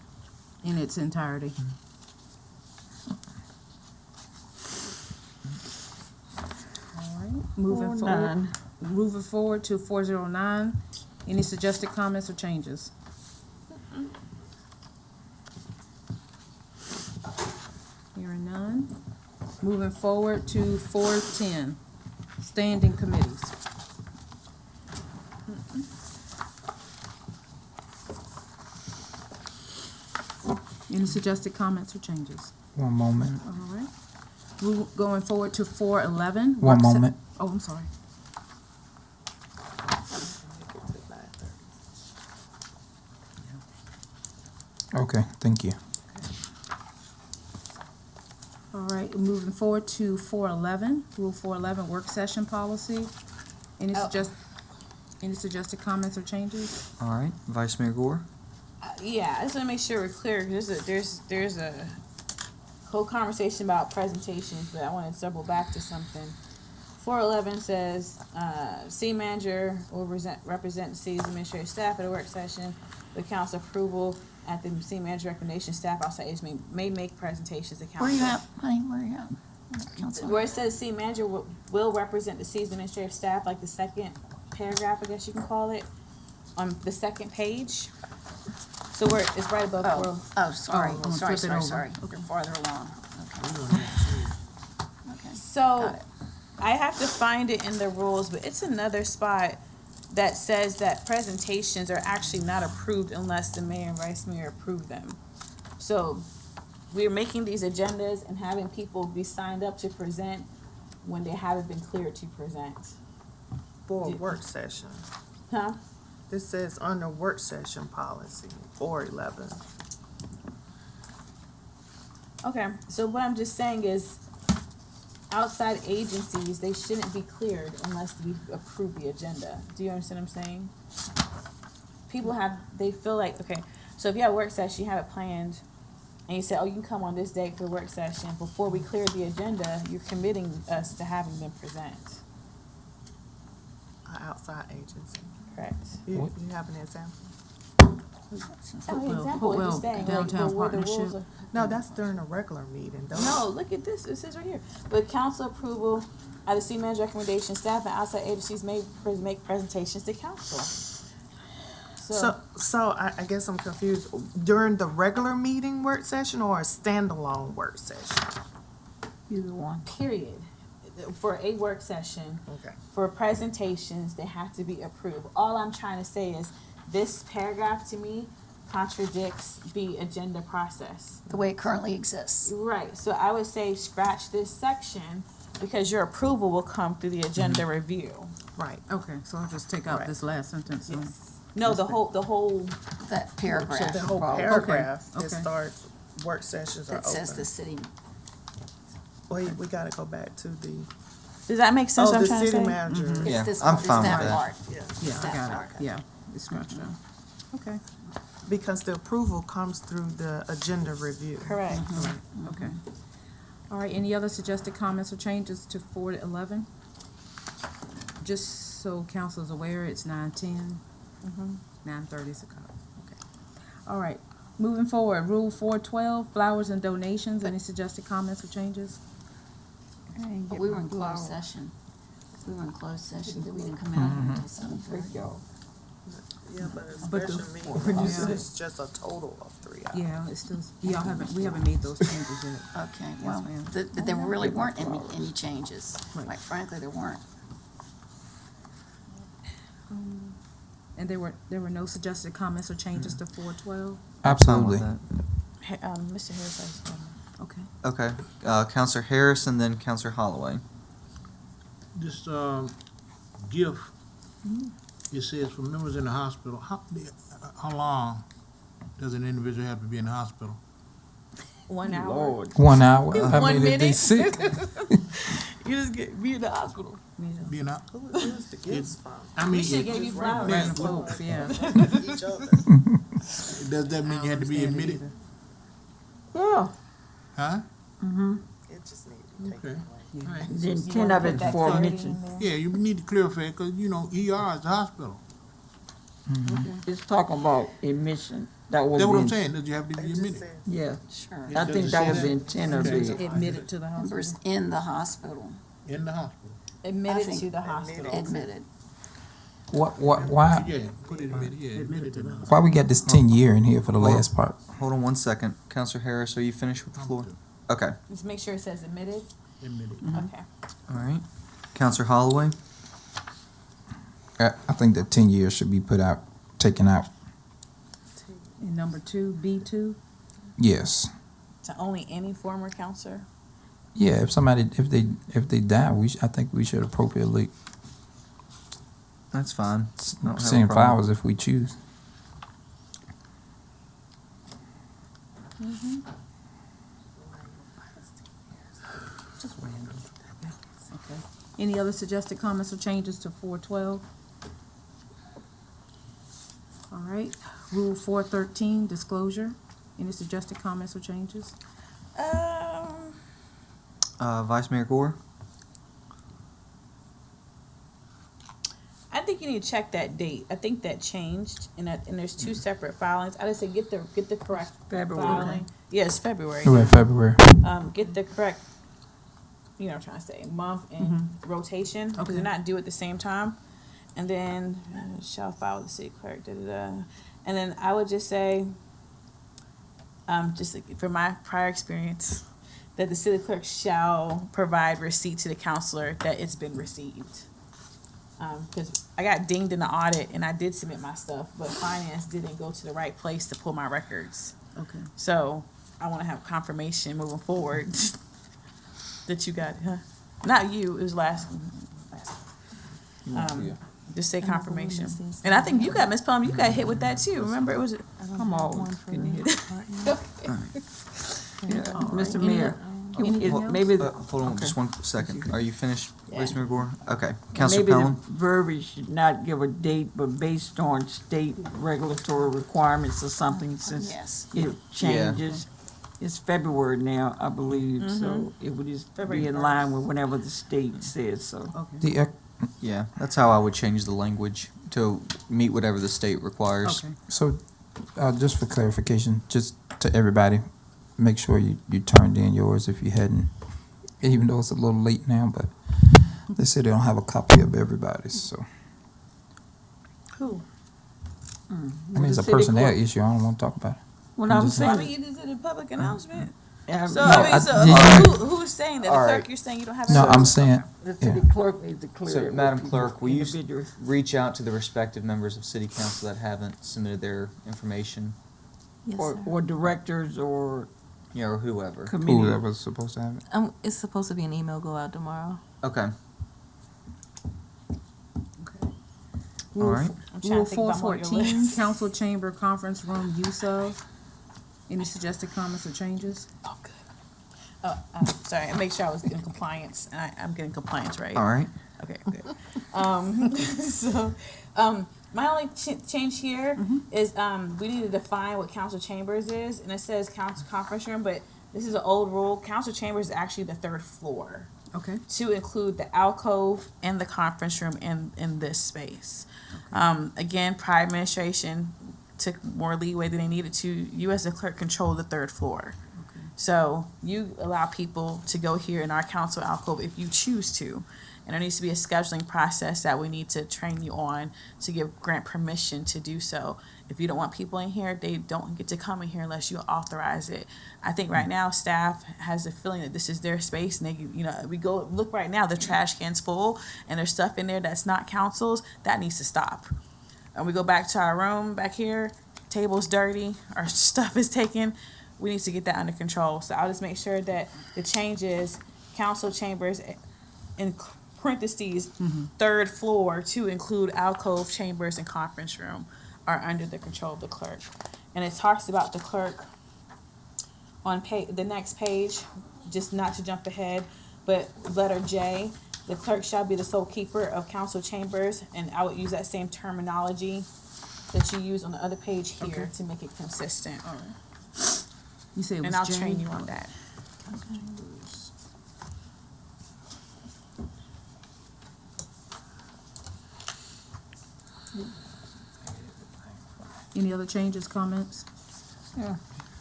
in its entirety. All right, moving forward to 409. Any suggested comments or changes? Hearing none. Moving forward to 410, standing committees. Any suggested comments or changes? One moment. All right. Going forward to 411. One moment. Oh, I'm sorry. Okay, thank you. All right, moving forward to 411, Rule 411, work session policy. Any suggested comments or changes? All right, Vice Mayor Gore. yeah, I just wanna make sure we're clear, 'cause there's a whole conversation about presentations, but I wanna double back to something. 411 says, city manager will represent the city's administrative staff at a work session with council approval. At the city manager recommendation, staff outside agents may make presentations to council. Where you at, honey, where you at? Councilman? Where it says city manager will represent the city's administrative staff, like the second paragraph, I guess you can call it, on the second page. So where, it's right above. Oh, sorry, Oh, sorry, flip it over. sorry. Okay. You're farther along. Okay. So, Got it. I have to find it in the rules, but it's another spot that says that presentations are actually not approved unless the mayor and vice mayor approve them. So, we're making these agendas and having people be signed up to present when they haven't been cleared to present. For a work session. Huh? This says under work session policy, 411. Okay, so what I'm just saying is, outside agencies, they shouldn't be cleared unless we approve the agenda. Do you understand what I'm saying? People they feel like, okay, so if you have a work session, you have it planned, and you say, oh, you can come on this date for the work session, before we clear the agenda, you're committing us to having them present. Outside agency. Correct. You have an example? Hopewell Downtown Partnership. No, that's during a regular meeting. No, look at this. It says right here. With council approval, at the city manager's recommendation, staff and outside agencies may make presentations to council. So I guess I'm confused. During the regular meeting work session or a standalone work session? Either one. Period. For a work session, Okay. for presentations, they have to be approved. All I'm trying to say is this paragraph to me contradicts the agenda process. The way it currently exists. Right, so I would say scratch this section because your approval will come through the agenda review. Right. Okay, so I'll just take out this last sentence. No, the whole, That paragraph. The whole Okay. paragraph, Okay. it starts, work sessions are That says the open. city. Wait, we gotta go back to the, does that make sense what I'm the trying to city say? manager. It's Yeah, this I'm part, it's fine with that that. part. Yeah. Yeah, I That got part. it. Yeah, it's scratched out. Okay, Because the approval comes through the agenda review. Correct. okay. All right, any other suggested comments or changes to 4 to 11? Just so council's aware, it's 9:10. 9:30 is the cutoff. Okay. All right, moving forward, Rule 412, flowers and donations. Any suggested comments or changes? But we were in closed session. We were in closed session, that we didn't come out here until 7:30. Yeah, but a But the- special meeting is just a total of 3 hours. Yeah, it's still, we haven't made those changes yet. Okay, well, ma'am. there really weren't any changes. Right. Quite frankly, there weren't. And there were no suggested comments or changes to 412? Fine with Absolutely. that. Mr. Harris has a comment. Okay. Okay, Counselor Harris and then Counselor Holloway. This, gift, it says for members in the hospital, how long does an individual have to be in the hospital? 1 hour. Lord. 1 hour. I 1 mean, if they minute. sick, You just be in the hospital. Being out, Who is the gifts from? I mean, We should give you flowers. Random Folks, yeah. Each other. does that mean you have to be admitted? Yeah. Huh? It just needs to be taken Okay. away. All right. Then 10 of it for mention. Yeah, you need to clarify, cause you know, ER is the hospital. It's talking about admission. That was That's what I'm the, saying, that you have to be It just admitted. says yeah. Sure. I think that was the intent of Okay. it. Admitted to the hospital. Members in the hospital, In the hospital. I Admitted think- to the hospital. admitted. why Yeah, put it admitted, yeah, admitted to the hospital. why we got this 10-year in here for the last part? Hold on one second. Counselor Harris, are you finished with the floor? Okay, Just make sure it says admitted. Admitted. Okay. all right. Counselor Holloway? I think that 10 years should be taken out. And number 2, B2. Yes. To only any former counselor. Yeah, if they die, I think we should appropriately That's fine. I don't have a send problem. flowers if we choose. Okay. Any other suggested comments or changes to 412? All right. Rule 413, disclosure. Any suggested comments or changes? Vice Mayor Gore? I think you need to check that date. I think that changed, and there's 2 separate filings. I just say get the correct February. filing. Yeah, it's February. We're in February. Get the correct, you know what I'm trying to say, month and rotation, because Okay. they're not due at the same time. And then, shall file with the city clerk, da-da-da. And then I would just say, just like from my prior experience, that the city clerk shall provide receipt to the counselor that it's been received. Because I got dinged in the audit and I did submit my stuff, but finance didn't go to the right place to pull my records. Okay. So I want to have confirmation moving forward that you got it, huh? Not you, it was last. Just say confirmation. And I think you got, Ms. Plum, you got hit with that too. Remember, it was, I'm always getting hit. Mr. Mayor, Anything else? Maybe, Hold on, just one second. Are you finished, Yeah. Vice Mayor Gore? Okay. Councilor maybe the Pellin? verbiage should not give a date, but based on state regulatory requirements or something, since Yes. it changes. It's February now, I believe, so it would just February be in 1st. line with whenever the state says so. Okay, The, Yeah, that's how I would change the language to meet whatever the state requires. okay. so, just for clarification, just to everybody, make sure you turned in yours if you hadn't, even though it's a little late now, but they said they don't have a copy of everybody's, so. Who? I mean, it's a the city personnel clerk- issue, I don't wanna talk about it. When I'm I'm just I saying, mean, is it a public announcement? yeah, So, No, I mean, I- so, did who's saying that? The All clerk, right. you're saying you don't have. No, it? I'm saying, the city clerk needs to clear it. So, with Madam people, Clerk, will you individuals. reach out to the respective members of City Council that haven't submitted their information, Or directors or or whoever? committee. whoever's supposed to have it. It's supposed to be an email go out tomorrow. Okay. All Rule right. I'm trying Rule to think if I'm on your 414, list. council chamber conference room use of. Any suggested comments or changes? Sorry, make sure I was getting compliance. I'm getting compliance right. All right. Okay, good. So, my only change here is, we need to define what council chambers is, and it says council conference room, but this is an old rule. Council chambers is actually the third floor, Okay, to include the alcove and the conference room in this space. Again, prior administration took more leeway than they needed to. You as the clerk control the third floor. So you allow people to go here in our council alcove if you choose to. And there needs to be a scheduling process that we need to train you on to grant permission to do so. If you don't want people in here, they don't get to come in here unless you authorize it. I think right now staff has a feeling that this is their space, and they, we go look right now, the trash can's full and there's stuff in there that's not council's. That needs to stop. And we go back to our room back here, table's dirty, our stuff is taken. We need to get that under control. So I'll just make sure that the changes, council chambers in parentheses, third floor to include alcove chambers and conference room are under the control of the clerk. And it talks about the clerk on the next page, just not to jump ahead, but letter J, the clerk shall be the sole keeper of council chambers, and I would use that same terminology that you use on the other page here Okay. to make it consistent. you say it was And I'll J? train you on that. Any other changes, comments? Yeah,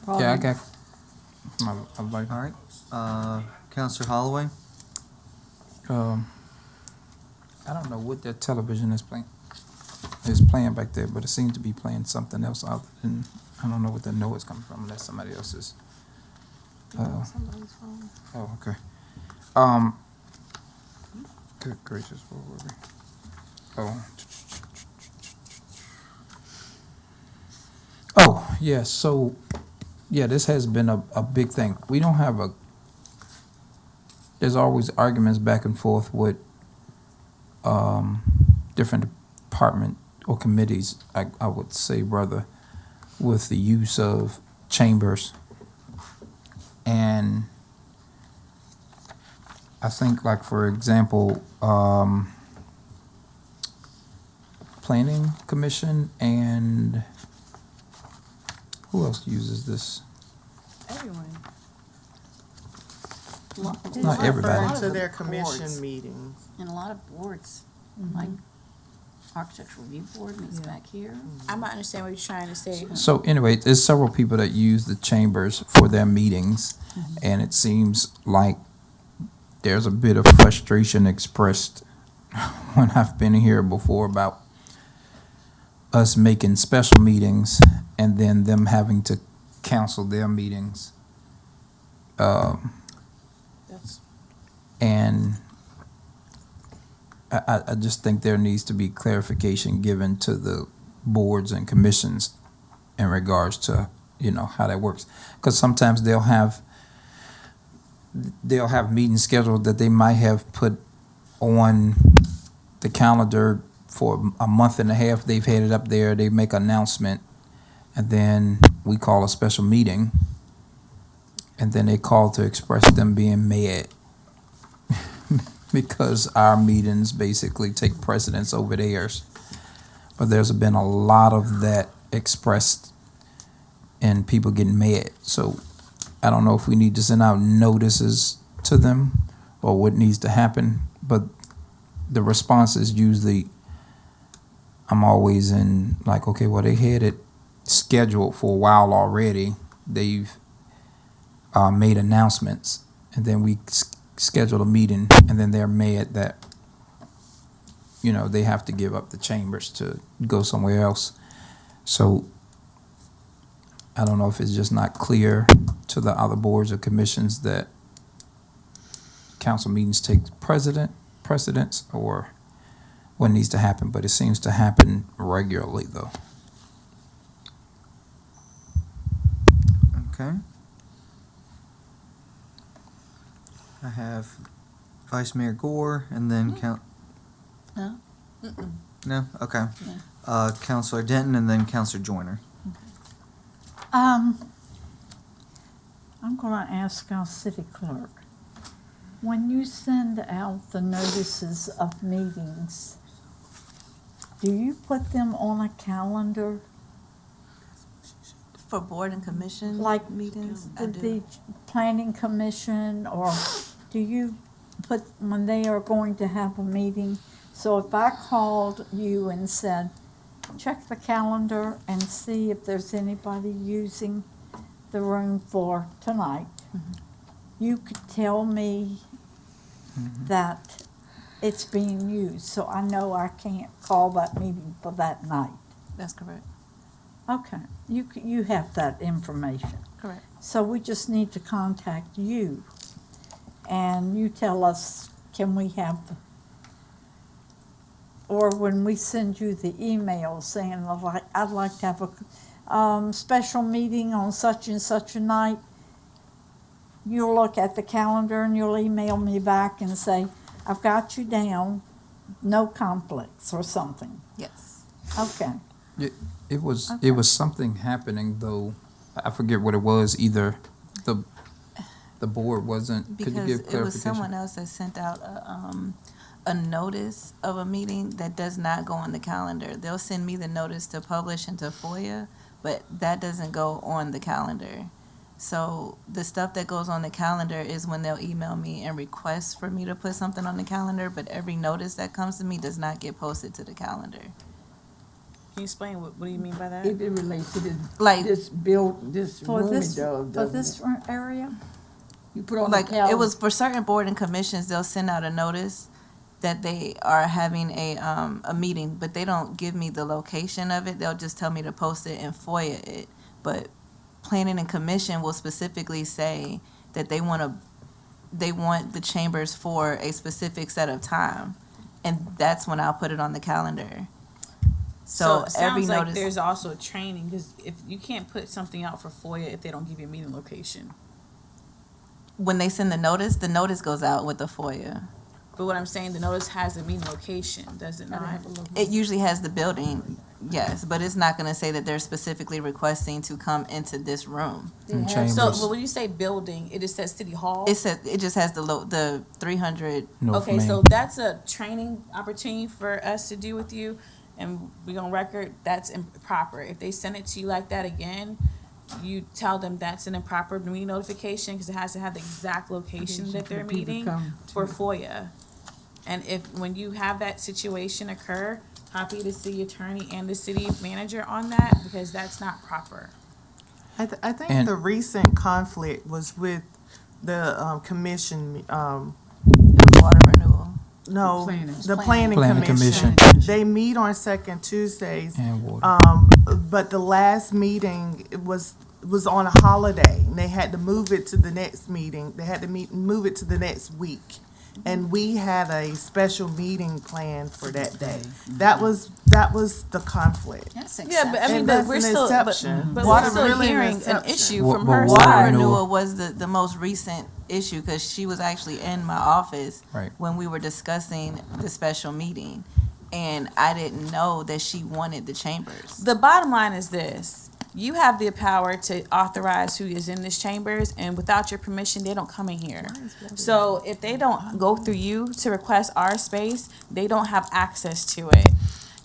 I got, I'm like, All right. Councilor Holloway? I don't know what that television is playing back there, but it seems to be playing something else other than, I don't know what the noise coming from, unless somebody else is. Oh, okay. Good gracious, where were we? Oh, yeah, so, yeah, this has been a big thing. We don't have there's always arguments back and forth with different department or committees, I would say, rather, with the use of chambers. And I think, like, for example, Planning Commission and who else uses this? Everyone. Not everybody. To their Boards. commission meetings. And a lot of boards, like Architectural Review Board meets back here. I might understand what you're trying to say. So anyway, there's several people that use the chambers for their meetings, and it seems like there's a bit of frustration expressed when I've been here before about us making special meetings and then them having to cancel their meetings. That's And I just think there needs to be clarification given to the boards and commissions in regards to, how that works. Because sometimes they'll have meetings scheduled that they might have put on the calendar for a month and a half. They've had it up there, they make an announcement, and then we call a special meeting. and then they call to express them being mad because our meetings basically take precedence over theirs. But there's been a lot of that expressed and people getting mad. So I don't know if we need to send out notices to them or what needs to happen, but the response is usually, I'm always in like, okay, well, they had it scheduled for a while already. They've made announcements, and then we schedule a meeting, and then they're mad that, you know, they have to give up the chambers to go somewhere else. So I don't know if it's just not clear to the other boards or commissions that council meetings take precedence or what needs to happen, but it seems to happen regularly though. Okay. I have Vice Mayor Gore and then No? No? Okay. Councilor Denton and then Councilor Joyner. I'm gonna ask our city clerk, when you send out the notices of meetings, do you put them on a calendar? For board and commission Like meetings, I do. the planning commission, or do you put, when they are going to have a meeting? So if I called you and said, check the calendar and see if there's anybody using the room for tonight, you could tell me that it's being used, so I know I can't call that meeting for that night. That's correct. Okay, you have that information. Correct. So we just need to contact you, and you tell us, can we have, or when we send you the email saying, I'd like to have a special meeting on such and such a night, you'll look at the calendar and you'll email me back and say, I've got you down, no conflicts or something. Yes. Okay. It was Okay. it was something happening though. I forget what it was. Either the board wasn't. Could you Because give it was clarification? someone else that sent out a notice of a meeting that does not go on the calendar. They'll send me the notice to publish into FOIA, but that doesn't go on the calendar. So the stuff that goes on the calendar is when they'll email me and request for me to put something on the calendar, but every notice that comes to me does not get posted to the calendar. Can you explain what do you mean by that? If it relates to Like- this For room, this, it does, for doesn't this it? area? You put on Like, the calendar. it was for certain board and commissions, they'll send out a notice that they are having a meeting, but they don't give me the location of it. They'll just tell me to post it and FOIA it. But planning and commission will specifically say that they want the chambers for a specific set of time. And that's when I'll put it on the calendar. So it every sounds like notice, there's also a training, because if you can't put something out for FOIA if they don't give you a meeting location. when they send the notice goes out with the FOIA. But what I'm saying, the notice has a meeting location, does it not? It usually has the building, yes, but it's not gonna say that they're specifically requesting to come into this room. In So, chambers. but when you say building, it just says City Hall? It just has the 300, North Okay, Main. so that's a training opportunity for us to do with you, and we on record, that's improper. If they send it to you like that again, you tell them that's an improper meeting notification, because it has to have the exact location that they're for people to meeting come for FOIA. And when you have that situation occur, copy the city attorney and the city manager on that, because that's not proper. I think And- the recent conflict was with the commission, it was water renewal. no, Planning. the planning Planning commission. commission. They meet on second Tuesdays, And water. but the last meeting was on a holiday, and they had to move it to the next meeting. They had to move it to the next week, and we had a special meeting planned for that day. That was the conflict. That's Yeah, but I mean, And but that's we're an still, exception. but Water we're still really an hearing an exception. issue Wa- from but her water Water side. renewal. renewal was the most recent issue, because she was actually in my office Right. when we were discussing the special meeting, and I didn't know that she wanted the chambers. The bottom line is this: You have the power to authorize who is in this chambers, and without your permission, they don't come in here. So if they don't go through you to request our space, they don't have access to it.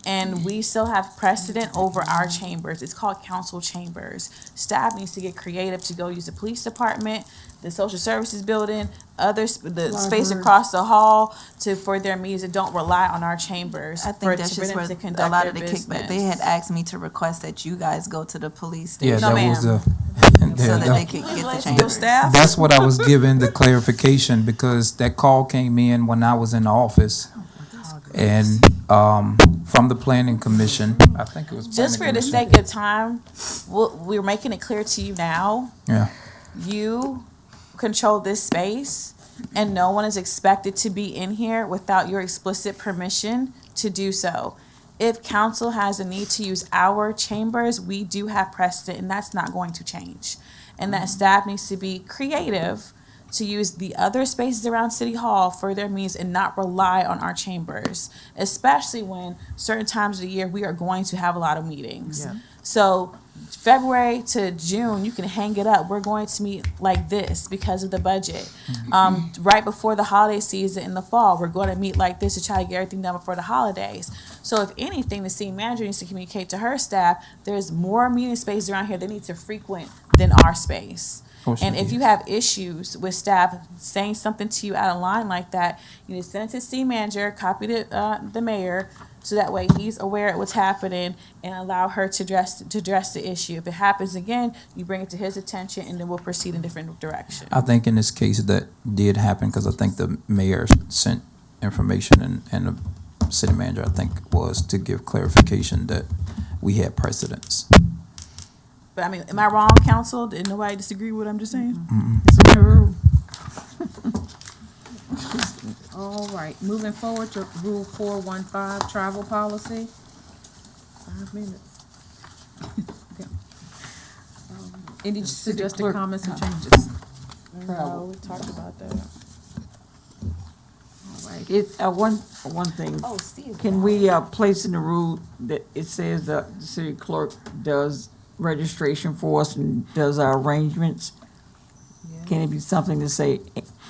And we still have precedent over our chambers. It's called council chambers. Staff needs to get creative to go use the police department, the social services building, the space Library. across the hall for their meetings, and don't rely on our chambers I for think that's for just them where to a conduct lot their of the business. kickback. They had asked me to request that you guys go to the police Yeah, station No, that was ma'am. the. so yeah, that that- they could get the Your chambers. staff? That's what I was giving the clarification because that call came in when I was in the office. And, from the planning commission, I think it was. Just for planning the commission. sake of time, we're making it clear to you now. Yeah, You control this space, and no one is expected to be in here without your explicit permission to do so. If council has a need to use our chambers, we do have precedent, and that's not going to change. And that staff needs to be creative to use the other spaces around City Hall for their means and not rely on our chambers, especially when certain times of the year we are going to have a lot of meetings. Yeah. So February to June, you can hang it up. We're going to meet like this because of the budget. Right before the holiday season in the fall, we're going to meet like this to try to get everything done before the holidays. So if anything, the city manager needs to communicate to her staff, there's more meeting spaces around here they need to frequent than our space. Oh, she And if did. you have issues with staff saying something to you out of line like that, you need to send it to the city manager, copy the mayor, so that way he's aware of what's happening and allow her to address the issue. If it happens again, you bring it to his attention and then we'll proceed in a different direction. I think in this case that did happen because I think the mayor sent information and the city manager, I think, was to give clarification that we had precedence. But I mean, am I wrong, council? Did nobody disagree with what I'm just saying? All right, moving forward to Rule 415, travel policy. 5 minutes. Okay. Any suggested clerk, comments or changes? No, we talked about that. All right. One thing. Oh, Steve. Can we place in the rule that it says that the city clerk does registration for us and does our arrangements? Can it be something to say,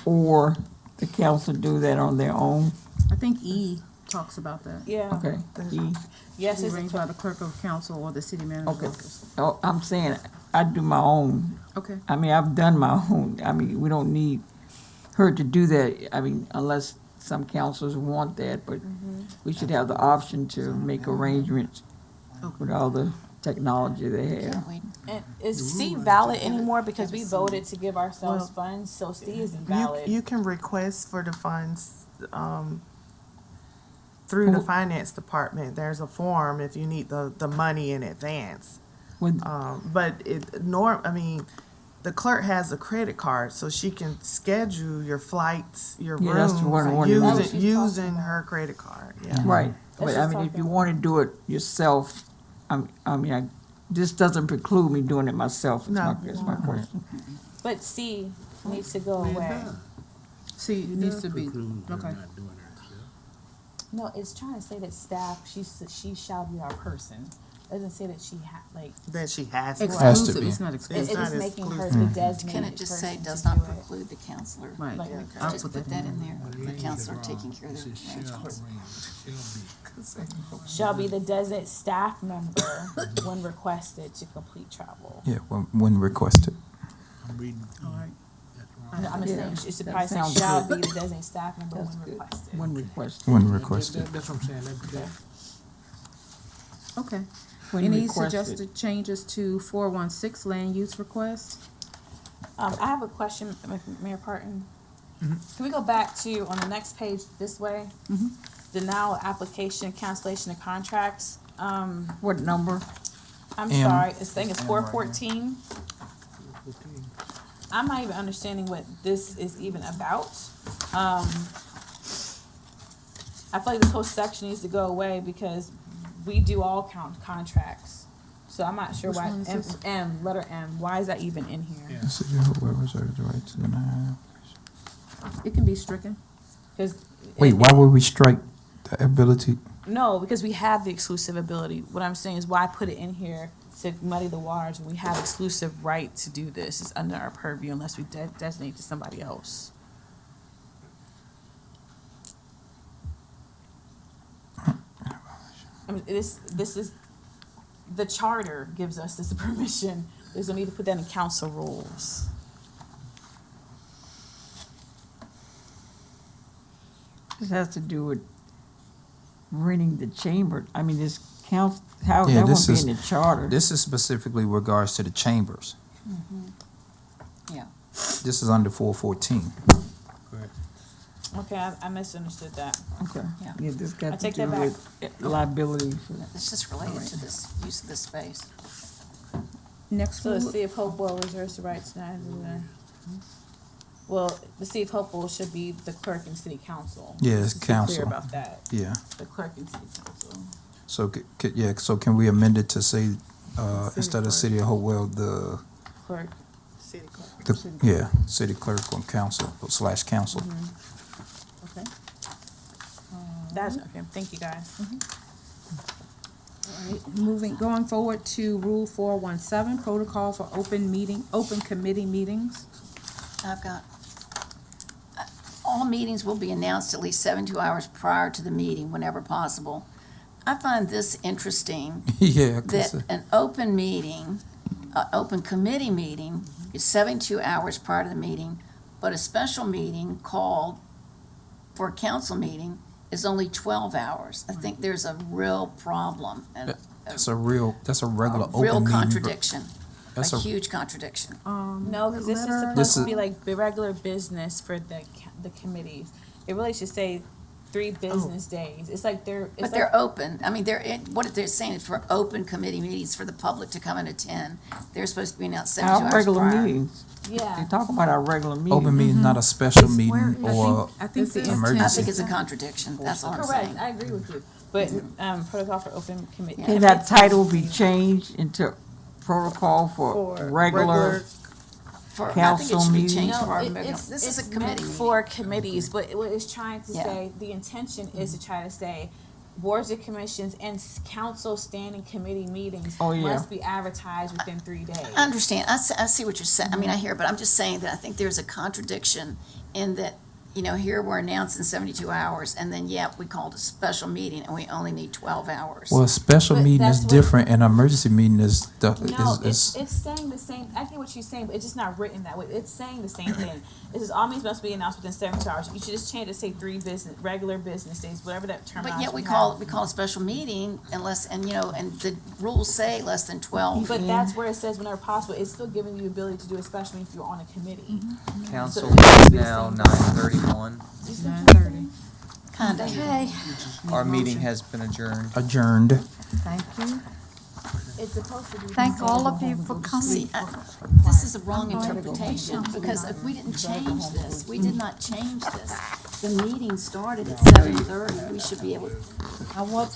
or the council do that on their own? I think E talks about that. Yeah. Okay. E. Yes, it's Arranged by the clerk of council or the city manager's Okay. office. Oh, I'm saying I do my own. Okay. I mean, I've done my own. I mean, we don't need her to do that. I mean, unless some councils want that, but we should have the option to make arrangements with all the technology they have. And is C valid anymore because we voted to give ourselves funds, so C is invalid. You can request for the funds, through the finance department. There's a form if you need the money in advance. When, But the clerk has a credit card, so she can schedule your flights, your Yeah, that's rooms, what I wanted to know. using her credit card, yeah. right. But That's I just mean, if you talking- want to do it yourself, this doesn't preclude me doing it myself. No. Is my question. But C needs to go away. See, it needs to be, okay. No, it's trying to say that staff, she shall be our person. It doesn't say that she That she has to. Has to Exclusive, be. it's not It exclusive. is not making her exclusive. the designated Can it just say person does to not do it. preclude the counselor? Right. Like, I'll Just put put that that in in there, the counselor taking care of their arrangements. Shall be the designated staff member when requested to complete travel. Yeah, when requested. I'm reading. All right. I'm just Yeah, saying, it should that probably say sounds shall good. be the designated staff member That's when good. requested. When requested. When requested. That's what I'm saying, that, Okay. When Any requested. suggested changes to 416 land use request? I have a question, Mayor Parton. Can we go back to, on the next page this way? Denial of application, cancellation of contracts. What number? I'm M. sorry, I think it's 414. I'm not even understanding what this is even about. I feel like this whole section needs to go away because we do all contracts. So I'm not sure Which why, one is this? letter M, why is that even in here? Yeah. This is whoever reserves the right to deny. It can be stricken. 'Cause Wait, why would we strike the ability? No, because we have the exclusive ability. What I'm saying is why put it in here to muddy the waters. We have exclusive right to do this. It's under our purview unless we designate to somebody else. I mean, this is, the charter gives us this permission. There's no need to put that in council rules. This has to do with renting the chamber. I mean, this count, how, Yeah, that this won't be in is- the charter. This is specifically regards to the chambers. Yeah. This is under 414. Okay, I misunderstood that. Okay. Yeah. Yeah, this I got to take do that back. with liability for that. It's just related to this use of this space. Next So the rule, City of Hopewell reserves the right to well, the City of Hopewell should be the clerk and city council. Yeah, it's Just to be clear council. about that, Yeah. the clerk and city council. So, so can we amend it to say, instead of clerk. City of Hopewell, the, Clerk. city clerk or council / council? okay. That's, okay, thank you guys. Going forward to Rule 417, protocol for open committee meetings. I've got, all meetings will be announced at least 72 hours prior to the meeting, whenever possible. I find this interesting, Yeah, 'cause, that an open meeting, open committee meeting is 72 hours prior to the meeting, but a special meeting called for a council meeting is only 12 hours. I think there's a real problem and that's a regular open real meeting. contradiction, That's a a- huge contradiction. No, because this is letter- supposed This to is- be like the regular business for the committees. It really should say 3 business days. It's like they're, it's But like, they're open. I mean, what they're saying is for open committee meetings for the public to come and attend. They're supposed to be announced 72 Our hours regular prior. meetings. They yeah. talk about our regular meetings. Open meeting, not a special meeting or I think the I emergency. think it's a contradiction. That's all I'm Correct, saying. I agree with you. But, protocol for open committee. Can that title be changed into protocol for For regular? I think Council it should be meetings? changed No, for our it- regular. it's, This is a it's committee meant meeting. for committees, but what it's trying to Yeah. say, the intention is to try to say, boards and commissions and council standing committee meetings Oh, yeah. must be advertised within 3 days. I understand. I see what you're saying. I mean, I hear, but I'm just saying that I think there's a contradiction in that, here we're announcing 72 hours, and then, we called a special meeting, and we only need 12 hours. Well, a special But meeting is that's what- different and an emergency meeting is, No, is it's saying the same, I get what you're saying, but it's just not written that way. It's saying the same thing. It says all meetings must be announced within 72 hours. You should just change it to say 3 regular business days, whatever that terminology. But yet we have. call a special meeting unless, and the rules say less than 12. But that's where it says whenever possible. It's still giving you the ability to do a special meeting if you're on a committee. Council So it is should be the now same. 9:31. 9:30. Kind of. Okay, Our meeting has been adjourned. adjourned. thank you. It's supposed to be. Thank all of you for See, coming. this is a wrong interpretation, because if we didn't change this, we did not change this. The meeting started at 7:30, we should be able, I was,